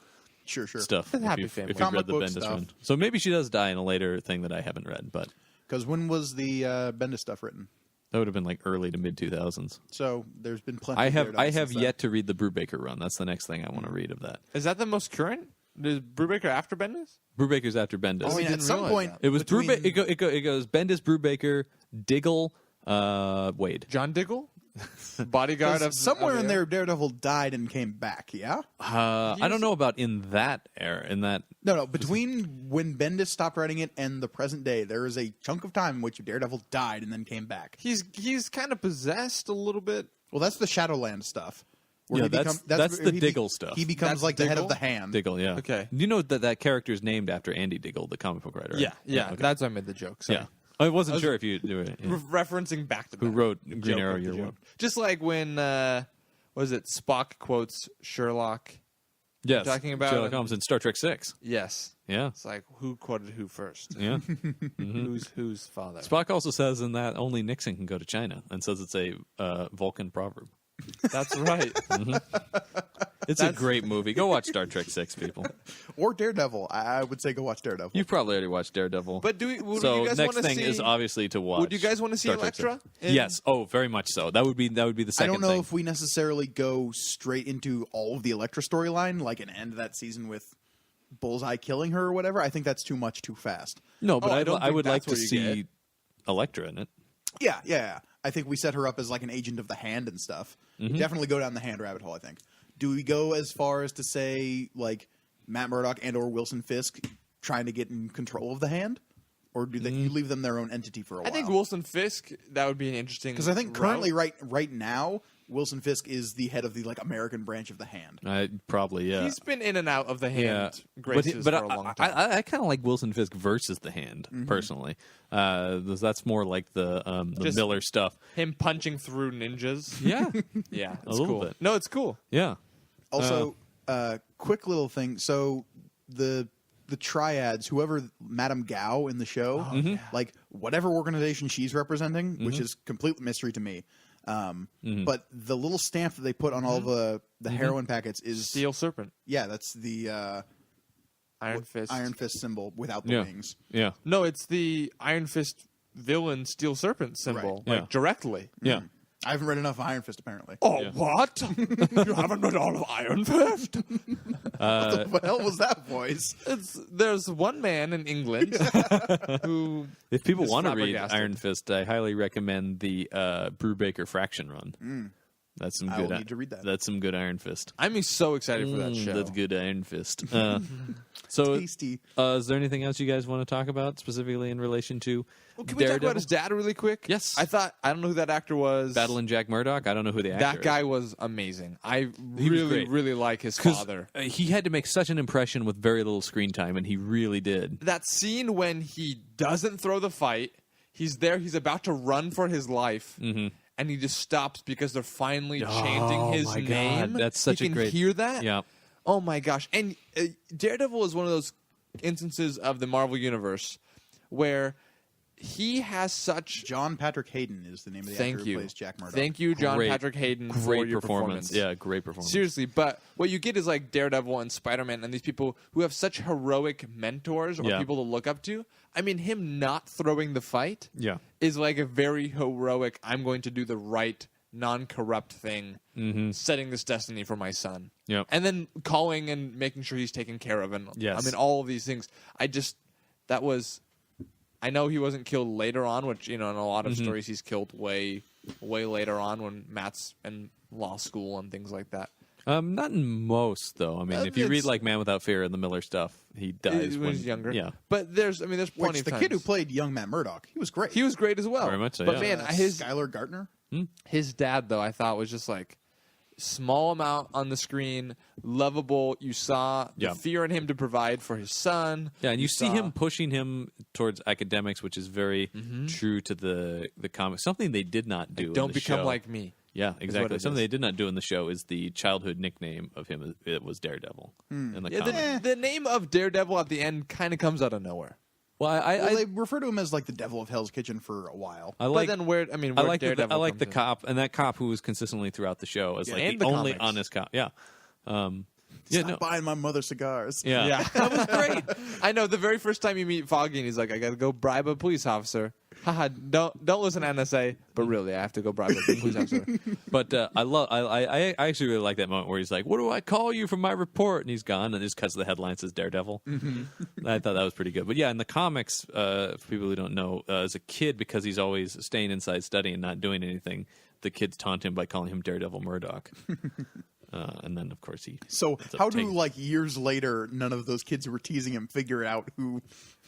Sure. stuff It's a happy if family. you've read Comic the book Bendis stuff. run. So maybe she does die in a later thing that I haven't read, but Because when was the Bendis stuff written? that would have been like early to mid-2000s. So there's been plenty. I of have Daredevil since then. yet to read the Brubaker run. That's the next thing I want to read of that. Is that the most current? Is Brubaker after Bendis? Brubaker's after Bendis. I mean, didn't at some realize point, that. It was between- It goes Bendis, Brubaker, Diggle, Wade. John Diggle? Bodyguard of somewhere in there, Daredevil died and came back. Yeah. I don't know about in that era. In that, No. Between when Bendis stopped writing it and the present day, there is a chunk of time in which Daredevil died and then came back. He's kind of possessed a little bit. Well, that's the Shadowland stuff. where Yeah, he that's where the he Diggle stuff. He becomes That's like the head of Diggle? the hand. Diggle, yeah. Okay. You know that character is named after Andy Diggle, the comic book writer. Right? Yeah. Okay. That's why I made the joke. Sorry. Yeah. I wasn't sure if you do it. Yeah. Referencing back to Who that. wrote The Green joke Arrow of the Year joke. One? Just like when was it Spock quotes Sherlock? Yes. Talking about Sherlock it. Holmes in Star Trek 6. Yes. Yeah. It's like who quoted who first? Yeah. Whose father? Spock also says in that only Nixon can go to China and says it's a Vulcan proverb. That's right. It's a great movie. Go watch Star Trek 6, people. Or Daredevil. I would say go watch Daredevil. You've probably already watched Daredevil. But would so you guys next wanna thing see, is obviously to watch. Would you guys want to see Star Trek 6. Elektra? in- Yes. Oh, very much so. That would be the I second don't know thing. if we necessarily go straight into all of the Elektra storyline, like an end of that season with Bullseye killing her or whatever. I think that's too much too fast. No, but I don't I think would like that's to what you see Elektra in it. Yeah. I think we set her up as like an agent of the hand and stuff. Mm-hmm. We definitely go down the hand rabbit hole, I think. Do we go as far as to say like Matt Murdock and or Wilson Fisk trying to get in control of the hand? Or do they you leave them their own entity for a while? I think Wilson Fisk. That would be an interesting. because I think currently route. right now Wilson Fisk is the head of the like American branch of the hand. Probably, yeah. he's been in and out of the hand Yeah, graces but for a long time. I kind of like Wilson Fisk versus the Hand personally. That's more like the Just- Miller stuff. Him punching through ninjas. Yeah, Yeah, it's little cool. bit. No, it's cool. yeah. Also, quick little thing. So the triads, whoever Madame Gao in the show, like whatever organization she's representing, which is complete mystery to me. But the little stamp that they put on all the heroin packets is Steel Serpent, that's the Iron Fist. Iron Fist symbol without the Yeah. wings. Yeah, No, it's the Iron Fist villain Steel Serpent symbol, Right. like Yeah. directly. yeah. I haven't read enough Iron Fist apparently. Oh, Yeah. what? You haven't read all of Iron Fist? What the hell was that voice? There's one man in England who If people is want to read flabbergasted. Iron Fist, I highly recommend the Brubaker Fraction run. That's some I'll good. need to read that. That's some good Iron Fist. I'm so excited for that show. That's good Iron Fist. So, Tasty. is there anything else you guys want to talk about specifically in relation to Well, can we talk Daredevil? about his dad really quick? Yes. I don't know who that actor was. Battling Jack Murdock? I don't know who the actor That guy is. was amazing. I He was really, great. really like his 'Cause, father. he had to make such an impression with very little screen time, and he really did. That scene when he doesn't throw the fight, he's there, he's about to run for his life, and he just stops because they're finally chanting his my God. name. That's such a you can great- hear that? Yeah. Oh my gosh. And Daredevil is one of those instances of the Marvel Universe where he has such... John Patrick Hayden is the name of the actor Thank who you. plays Jack Murdock. Thank you, John Great- Patrick Hayden, for Great your performance. Yeah, great performance. Seriously, but what you get is like Daredevil and Spider-Man and these people who have such heroic mentors or Yeah. people to look up to. I mean, him not throwing the fight Yeah. is like a very heroic, I'm going to do the right, non-corrupt thing, setting this destiny for my son. Yep. And then calling and making sure he's taken care of. And Yes. I mean, all of these things. That was... I know he wasn't killed later on, which, in a lot of stories he's killed way, way later on when Matt's in law school and things like that. Not in most, though. I mean, if you read it's- like Man Without Fear and the Miller stuff, he dies when he's younger. Yeah. But there's plenty Which of the times. kid who played young Matt Murdock, he was great. He was great as well. Very much so, But yeah. man, his Skylar Gartner. dad though, I thought was just like small amount on the screen, lovable. You saw the Yeah. fear in him to provide for his son. Yeah, and you see saw- him pushing him towards academics, which is very true to the comics. Something they did not do. Don't in the become show. like me. Yeah, exactly. it Something is. they did not do in the show is the childhood nickname of him. It was Daredevil in the Yeah, comics. the name of Daredevil at the end kind of comes out of nowhere. Well, Well, they refer to him as like the devil of Hell's Kitchen for a while. I like. But then where I where like Daredevil I like comes the in. cop, and that cop who was consistently throughout the show as Yeah, like and the the only comics. honest cop. Yeah, yeah, Stop buying my mother cigars. yeah, Yeah, that was great. I know. The very first time you meet Foggy, and he's like, "I got to go bribe a police officer." Haha! Don't listen to NSA. But really, I have to go bribe a police officer. But I actually really like that moment where he's like, "What do I call you for my report?" And he's gone, and just cuts to the headline says Daredevil. I thought that was pretty good. But yeah, in the comics, for people who don't know, as a kid, because he's always staying inside studying and not doing anything, the kids taunt him by calling him Daredevil Murdock. And then, of course, he. So ends up how do taking- like years later, none of those kids who were teasing him figure out who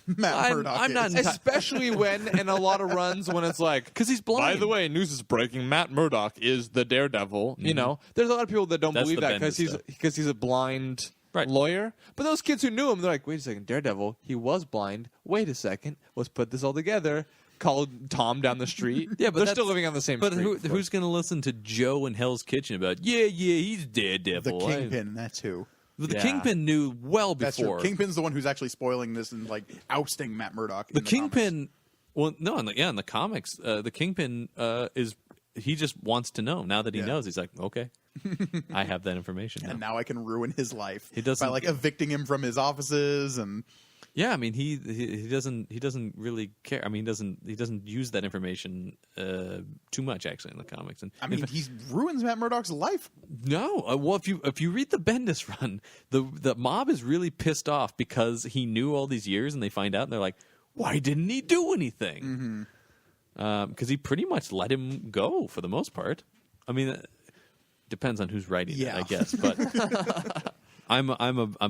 Matt Murdock I'm is? not Especially when in a lot of runs when it's like, 'Cause he's blind. By the way, news is breaking: Matt Murdock is the Daredevil. You know, there's a lot of people that don't That's believe the that Bendis because stuff. he's a blind Right. lawyer. But those kids who knew him, they're like, wait a second, Daredevil, he was blind. Wait a second, let's put this all together. Called Tom down the street. Yeah, but they're that's- still living on the same But street. who's going to listen to Joe in Hell's Kitchen about? Yeah, he's the Daredevil. Kingpin. That's who. The Yeah. Kingpin knew well That's before. true. Kingpin's the one who's actually spoiling this and like ousting Matt Murdock. The in Kingpin. Well, no, in the comics, the Kingpin is he just wants to know. Now that he Yeah. knows, he's like, okay, I have that information now. and now I can ruin his life. He doesn't- by like evicting him from his offices and Yeah, I mean he doesn't really care. I mean he doesn't use that information too much actually in the comics. And I mean he ruins Matt Murdock's life. no, well if you read the Bendis run, the mob is really pissed off because he knew all these years and they find out and they're like, why didn't he do anything? Because he pretty much let him go for the most part. I mean, it depends on who's writing Yeah. it, I guess, but. I'm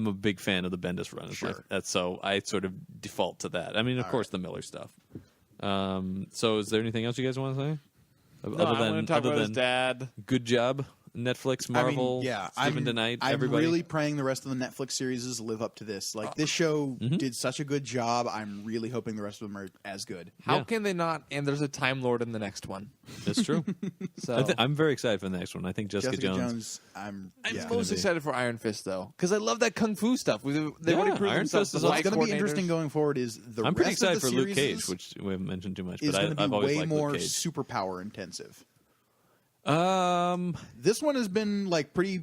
a big fan of the Bendis run. Sure. That's so I sort of default to that. I mean, of course, the Miller stuff. So, is there anything else you guys want to say? no, I want to talk about his dad. good job, Netflix, Marvel, Stephen DeKnight, I'm everybody. really praying the rest of the Netflix series live up to this. Like this show did such a good job. I'm really hoping the rest of them are as good. How Yeah. can they not? And there's a Time Lord in the next one. That's true. So I'm very excited for the next one. I think Jessica Jones. I'm I'm yeah. most be. excited for Iron Fist though, because I love that kung fu stuff. They've already proven Iron themselves Fist is as What's light going to be coordinators. interesting going forward is the I'm pretty rest of excited the for Luke series Cage, which we haven't mentioned too much, is but going to I've be always way liked more Luke Cage. superpower intensive. This This one has been like pretty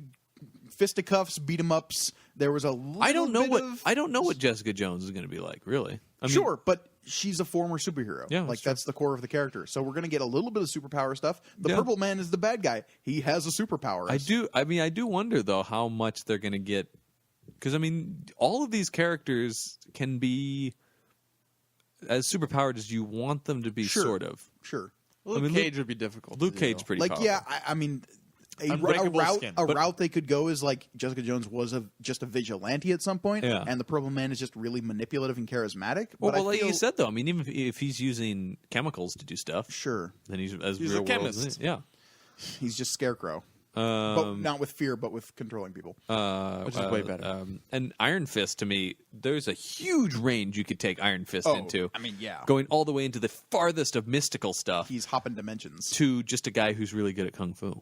fisticuffs, beat 'em ups. There was a little I don't know bit what of, I don't know what Jessica Jones is going to be like. Really, I mean, sure, but she's a former superhero. Yeah, like that's true. that's the core of the character. So we're going to get a little bit of superpower stuff. The Yeah. Purple Man is the bad guy. He has a superpower. I do wonder though how much they're going to get, because I mean, all of these characters can be as superpowered as you want them to be, Sure. sort of. Sure. Luke I mean, Cage would be difficult. Luke to Cage do. pretty Like powerful. yeah, I mean, Unbreakable skin. A route they could go is like Jessica Jones was just a vigilante at some point, Yeah. and the Purple Man is just really manipulative and charismatic. Well, but I like feel, you said, though, I mean, even if he's using chemicals to do stuff, sure, then he's as He's real a chemist. world. Yeah. he's just Scarecrow, but not with fear, but with controlling people. Which is way better. And Iron Fist, to me, there's a huge range you could take Iron Fist into. I mean, yeah, Going all the way into the farthest of mystical stuff he's hopping dimensions. to just a guy who's really good at kung fu.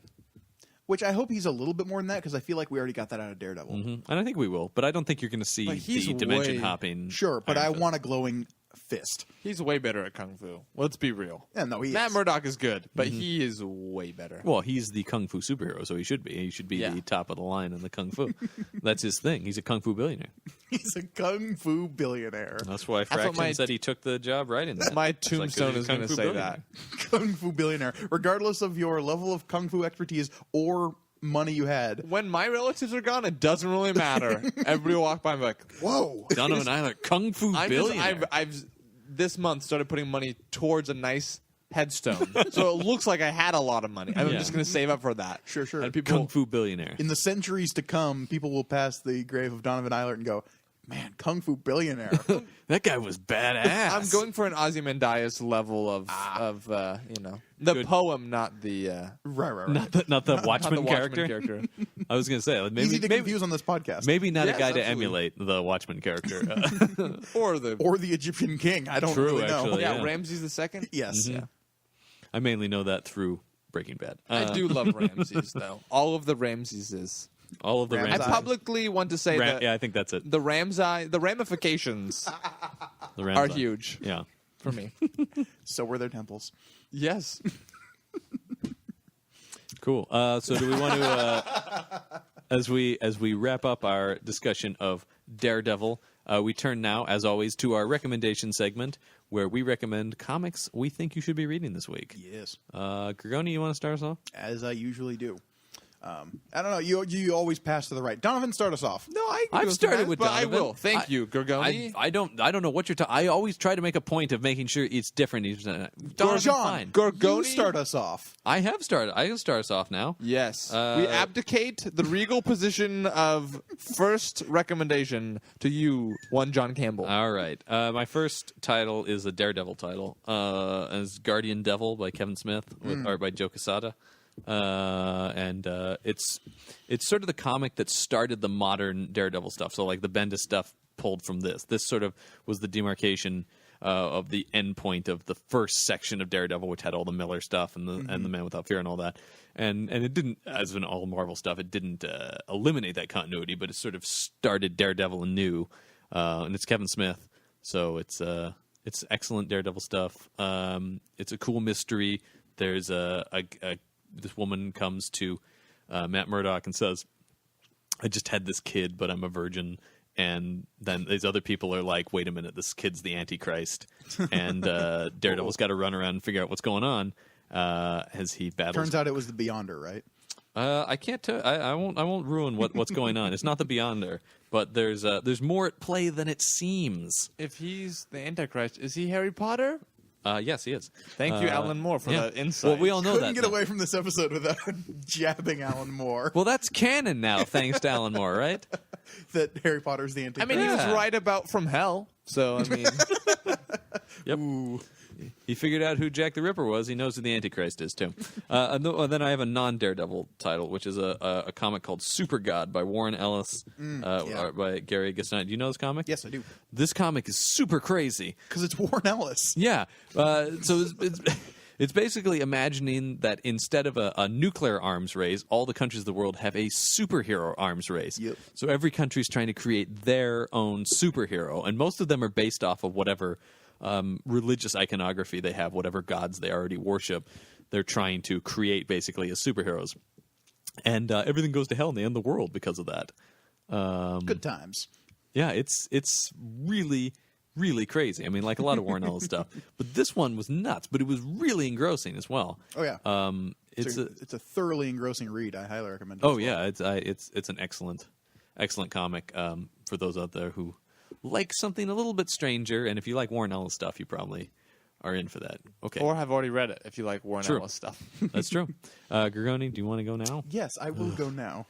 Which I hope he's a little bit more than that because I feel like we already got that out of Daredevil. And I think we will, but I don't think you're going to see But he's the dimension way- hopping. Sure, but Iron I Fist. want a glowing fist. He's way better at kung fu. Let's be real. Yeah, no, he Matt is. Murdock is good, but he is way better. Well, he's the kung fu superhero, so he should be. He should be Yeah. the top of the line in the kung fu. That's his thing. He's a kung fu billionaire. He's a kung fu billionaire. That's why what Fraction my- said he took the job right in that. My It's like, 'cause tombstone he's a is going kung to fu say billionaire. that. Kung fu billionaire, regardless of your level of kung fu expertise or money you had. When my relatives are gone, it doesn't really matter. Everybody will walk by and be like, Whoa! Donovan Eiler, kung fu I'm just, billionaire. I've this month started putting money towards a nice headstone, so it looks like I had a lot of money. I'm Yeah. just going to save up for that. Sure, sure. And people, Kung fu billionaire. In the centuries to come, people will pass the grave of Donovan Eilert and go, "Man, kung fu billionaire." That guy was badass. I'm going for an Ozymandias level of the Good. poem, not the right. not the Watchmen, not the character. Watchmen character. I was going to say like, Easy to maybe confuse on this podcast. maybe not Yes, a guy to absolutely. emulate the Watchmen character. or the Or the Egyptian king. I don't True, really know. actually. yeah, yeah. Ramses the second. Yes. Yeah. I mainly know that through Breaking Bad. I do love Ramses though. All of the Ramseses. All of the Ramsay. I Ramses. publicly want to say that Yeah, I think that's it. the ramifications The are Ramsay. huge Yeah. for me. So were their temples. Yes. Cool. So do we want to, as we wrap up our discussion of Daredevil, we turn now, as always, to our recommendation segment where we recommend comics we think you should be reading this week. Yes. Grigoni, you want to start us off? As I usually do. I don't know. You always pass to the right. Donovan, start us off. No, I've started with but Donovan. I will. Thank you, Gorgoni. I don't know what you're talking. I always try to make a point of making sure it's different. Donovan, John, fine. Gorgoni? you start us off. I have started. I can start us off now. Yes. We abdicate the regal position of first recommendation to you, one John Campbell. All right. My first title is a Daredevil title. It's Guardian Devil by Kevin Smith with art by Joe Quesada. And it's sort of the comic that started the modern Daredevil stuff. So like the Bendis stuff pulled from this. This sort of was the demarcation of the end point of the first section of Daredevil, which had all the Miller stuff and the Man Without Fear and all that. And it didn't, as in all Marvel stuff, it didn't eliminate that continuity, but it sort of started Daredevil anew. And it's Kevin Smith, so it's excellent Daredevil stuff. It's a cool mystery. There's this woman comes to Matt Murdock and says, "I just had this kid, but I'm a virgin." And then these other people are like, "Wait a minute, this kid's the Antichrist," and Daredevil's got to run around and figure out what's going on as he battles. Turns out it was the Beyonder, right? I can't tell. I won't ruin what's going on. It's not the Beyonder, but there's more at play than it seems. If he's the Antichrist, is he Harry Potter? Yes, he is. Thank you, Alan Moore, for yeah. the insight. Well, we all know Couldn't that. get away from this episode without jabbing Alan Moore. Well, that's canon now, thanks to Alan Moore, right? That Harry Potter's the I Antichrist. mean, he was Yeah. right about From Hell, so I mean, Yep. He figured out who Jack the Ripper was. He knows who the Antichrist is, too. Then I have a non-Daredevil title, which is a comic called Super God by Warren Ellis, art by Gary Gaston. Do you know this comic? Yes, I do. This comic is super crazy. Because it's Warren Ellis. Yeah. So it's basically imagining that instead of a nuclear arms race, all the countries of the world have a superhero arms race. Yep. So every country is trying to create their own superhero, and most of them are based off of whatever religious iconography they have, whatever gods they already worship. They're trying to create basically as superheroes. And everything goes to hell and they end the world because of that. Good times. Yeah, it's really, really crazy. I mean, like a lot of Warren Ellis stuff. But this one was nuts, but it was really engrossing as well. Oh, yeah. It's a thoroughly engrossing read. I highly recommend it. oh as well. yeah, it's an excellent comic for those out there who like something a little bit stranger. And if you like Warren Ellis stuff, you probably are in for that. Okay. Or have already read it if you like Warren True. Ellis stuff. That's true. Gorgoni, do you want to go now? Yes, I will go now.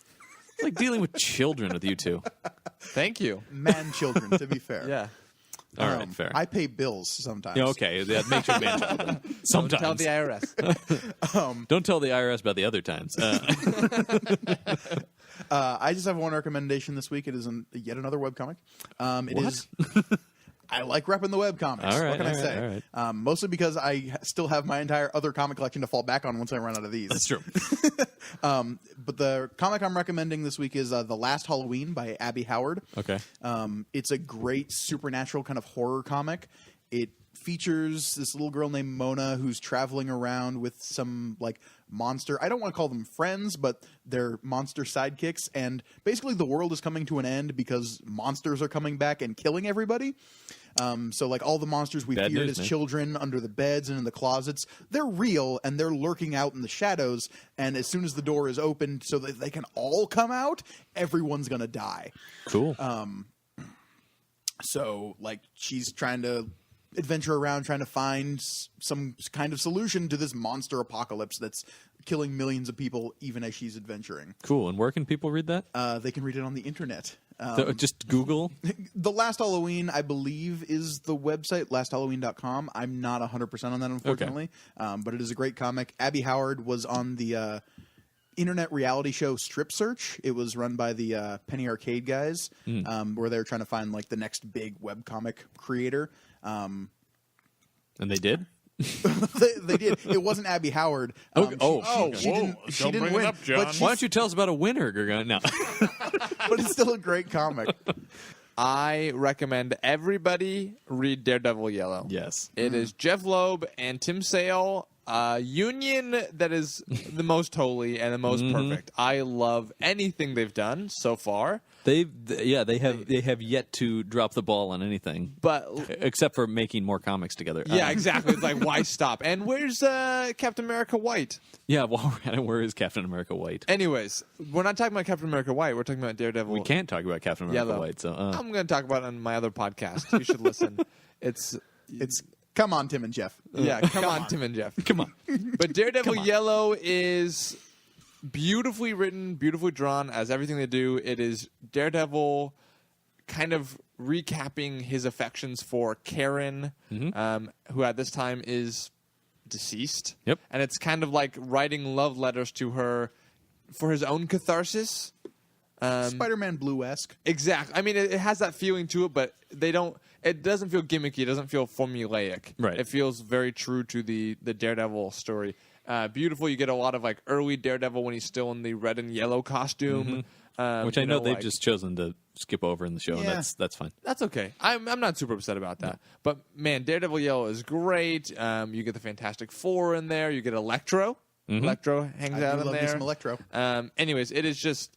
It's like dealing with children with you two. Thank you. Man children, to be fair. Yeah. All right, fair. I pay bills sometimes. Yeah, okay, that makes you a man child. then. Sometimes. Don't tell the IRS. Don't tell the IRS about the other times. I just have one recommendation this week. It is yet another webcomic. It What? is. I like repping the webcomics. All right, What can I all right, say? all right. Mostly because I still have my entire other comic collection to fall back on once I run out of these. That's true. But the comic I'm recommending this week is The Last Halloween by Abby Howard. Okay. It's a great supernatural kind of horror comic. It features this little girl named Mona who's traveling around with some like monster. I don't want to call them friends, but they're monster sidekicks. And basically the world is coming to an end because monsters are coming back and killing everybody. So like all the monsters we Bad feared news, as man. children under the beds and in the closets, they're real and they're lurking out in the shadows. And as soon as the door is opened so that they can all come out, everyone's going to die. Cool. So, like, she's trying to adventure around, trying to find some kind of solution to this monster apocalypse that's killing millions of people, even as she's adventuring. Cool. And where can people read that? They can read it on the internet. So just Google. The Last Halloween, I believe, is the website, lasthalloween.com. I'm not 100% on that, unfortunately. But it is a great comic. Abby Howard was on the internet reality show Strip Search. It was run by the Penny Arcade guys, where they were trying to find like the next big webcomic creator. And they did? they did. It wasn't Abby Howard. She didn't win. But Why don't you tell us about a winner, Gorgon? No. but it's still a great comic. I recommend everybody read Daredevil Yellow. Yes. It is Jeff Loeb and Tim Sale. Union that is the most holy and the most perfect. I love anything they've done so far. They have yet to drop the ball on anything, But except for making more comics together. yeah, exactly. It's like, why stop? And where's Captain America White? Yeah, well, where is Captain America White? Anyways, we're not talking about Captain America White. We're talking about Daredevil. We can't talk about Captain America Yellow. White, so I'm going to talk about it on my other podcast. You should listen. It's Come on, Tim and Jeff. yeah. Come on, Tim and Jeff. come on. But Daredevil Yellow is beautifully written, beautifully drawn, as everything they do. It is Daredevil kind of recapping his affections for Karen, who at this time is deceased. Yep. And it's kind of like writing love letters to her for his own catharsis. Spider-Man Blue-esque. Exactly. I mean, it has that feeling to it, but it doesn't feel gimmicky. It doesn't feel formulaic. Right. It feels very true to the Daredevil story. Beautiful. You get a lot of like early Daredevil when he's still in the red and yellow costume. Which I know they've just chosen to skip over in the show, Yeah. and that's fine. That's okay. I'm not super upset about that. But man, Daredevil Yellow is great. You get the Fantastic Four in there. You get Electro. Electro hangs I out do in love me there. some Electro. Anyways, it is just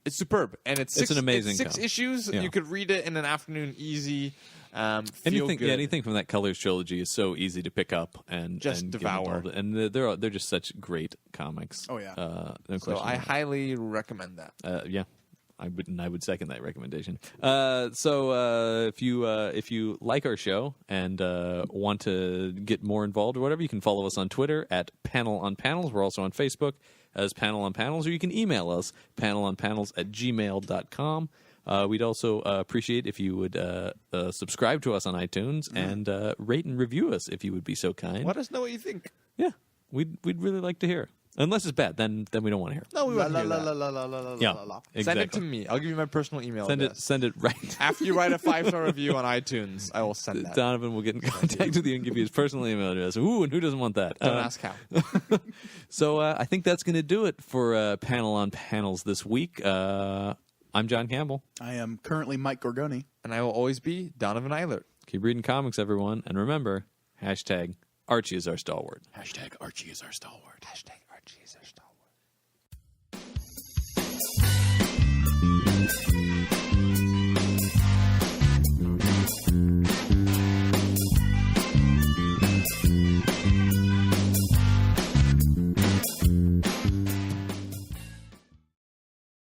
it's superb, and it's An amazing six comic. issues. Yeah. You could read it in an afternoon, easy. Feel Anything, good. anything from that Colors trilogy is so easy to pick up and Just and get devour. involved in. And they're just such great comics. Oh, yeah. No So question I about highly recommend that. it. Yeah. I would second that recommendation. So if you like our show and want to get more involved or whatever, you can follow us on Twitter at Panel on Panels. We're also on Facebook as Panel on Panels, or you can email us panelonpanels@gmail.com. We'd also appreciate if you would subscribe to us on iTunes and rate and review us if you would be so kind. Let us know what you think. Yeah, we'd really like to hear. Unless it's bad, then we don't want to hear. No, we La want la to la hear la that. la la la Yeah, la la. exactly. Send it to me. I'll give you my personal email address. Send it right. After you write a 5-star review on iTunes, I will send that. Donovan will get in contact with you and give you his personal email address. Ooh, and who doesn't want that? Don't ask how. So I think that's going to do it for Panel on Panels this week. I'm John Campbell. I am currently Mike Gorgoni. And I will always be Donovan Eilert. Keep reading comics, everyone. And remember, #Archie is our stalwart. #Archie is our stalwart. Hashtag Archie is our stalwart.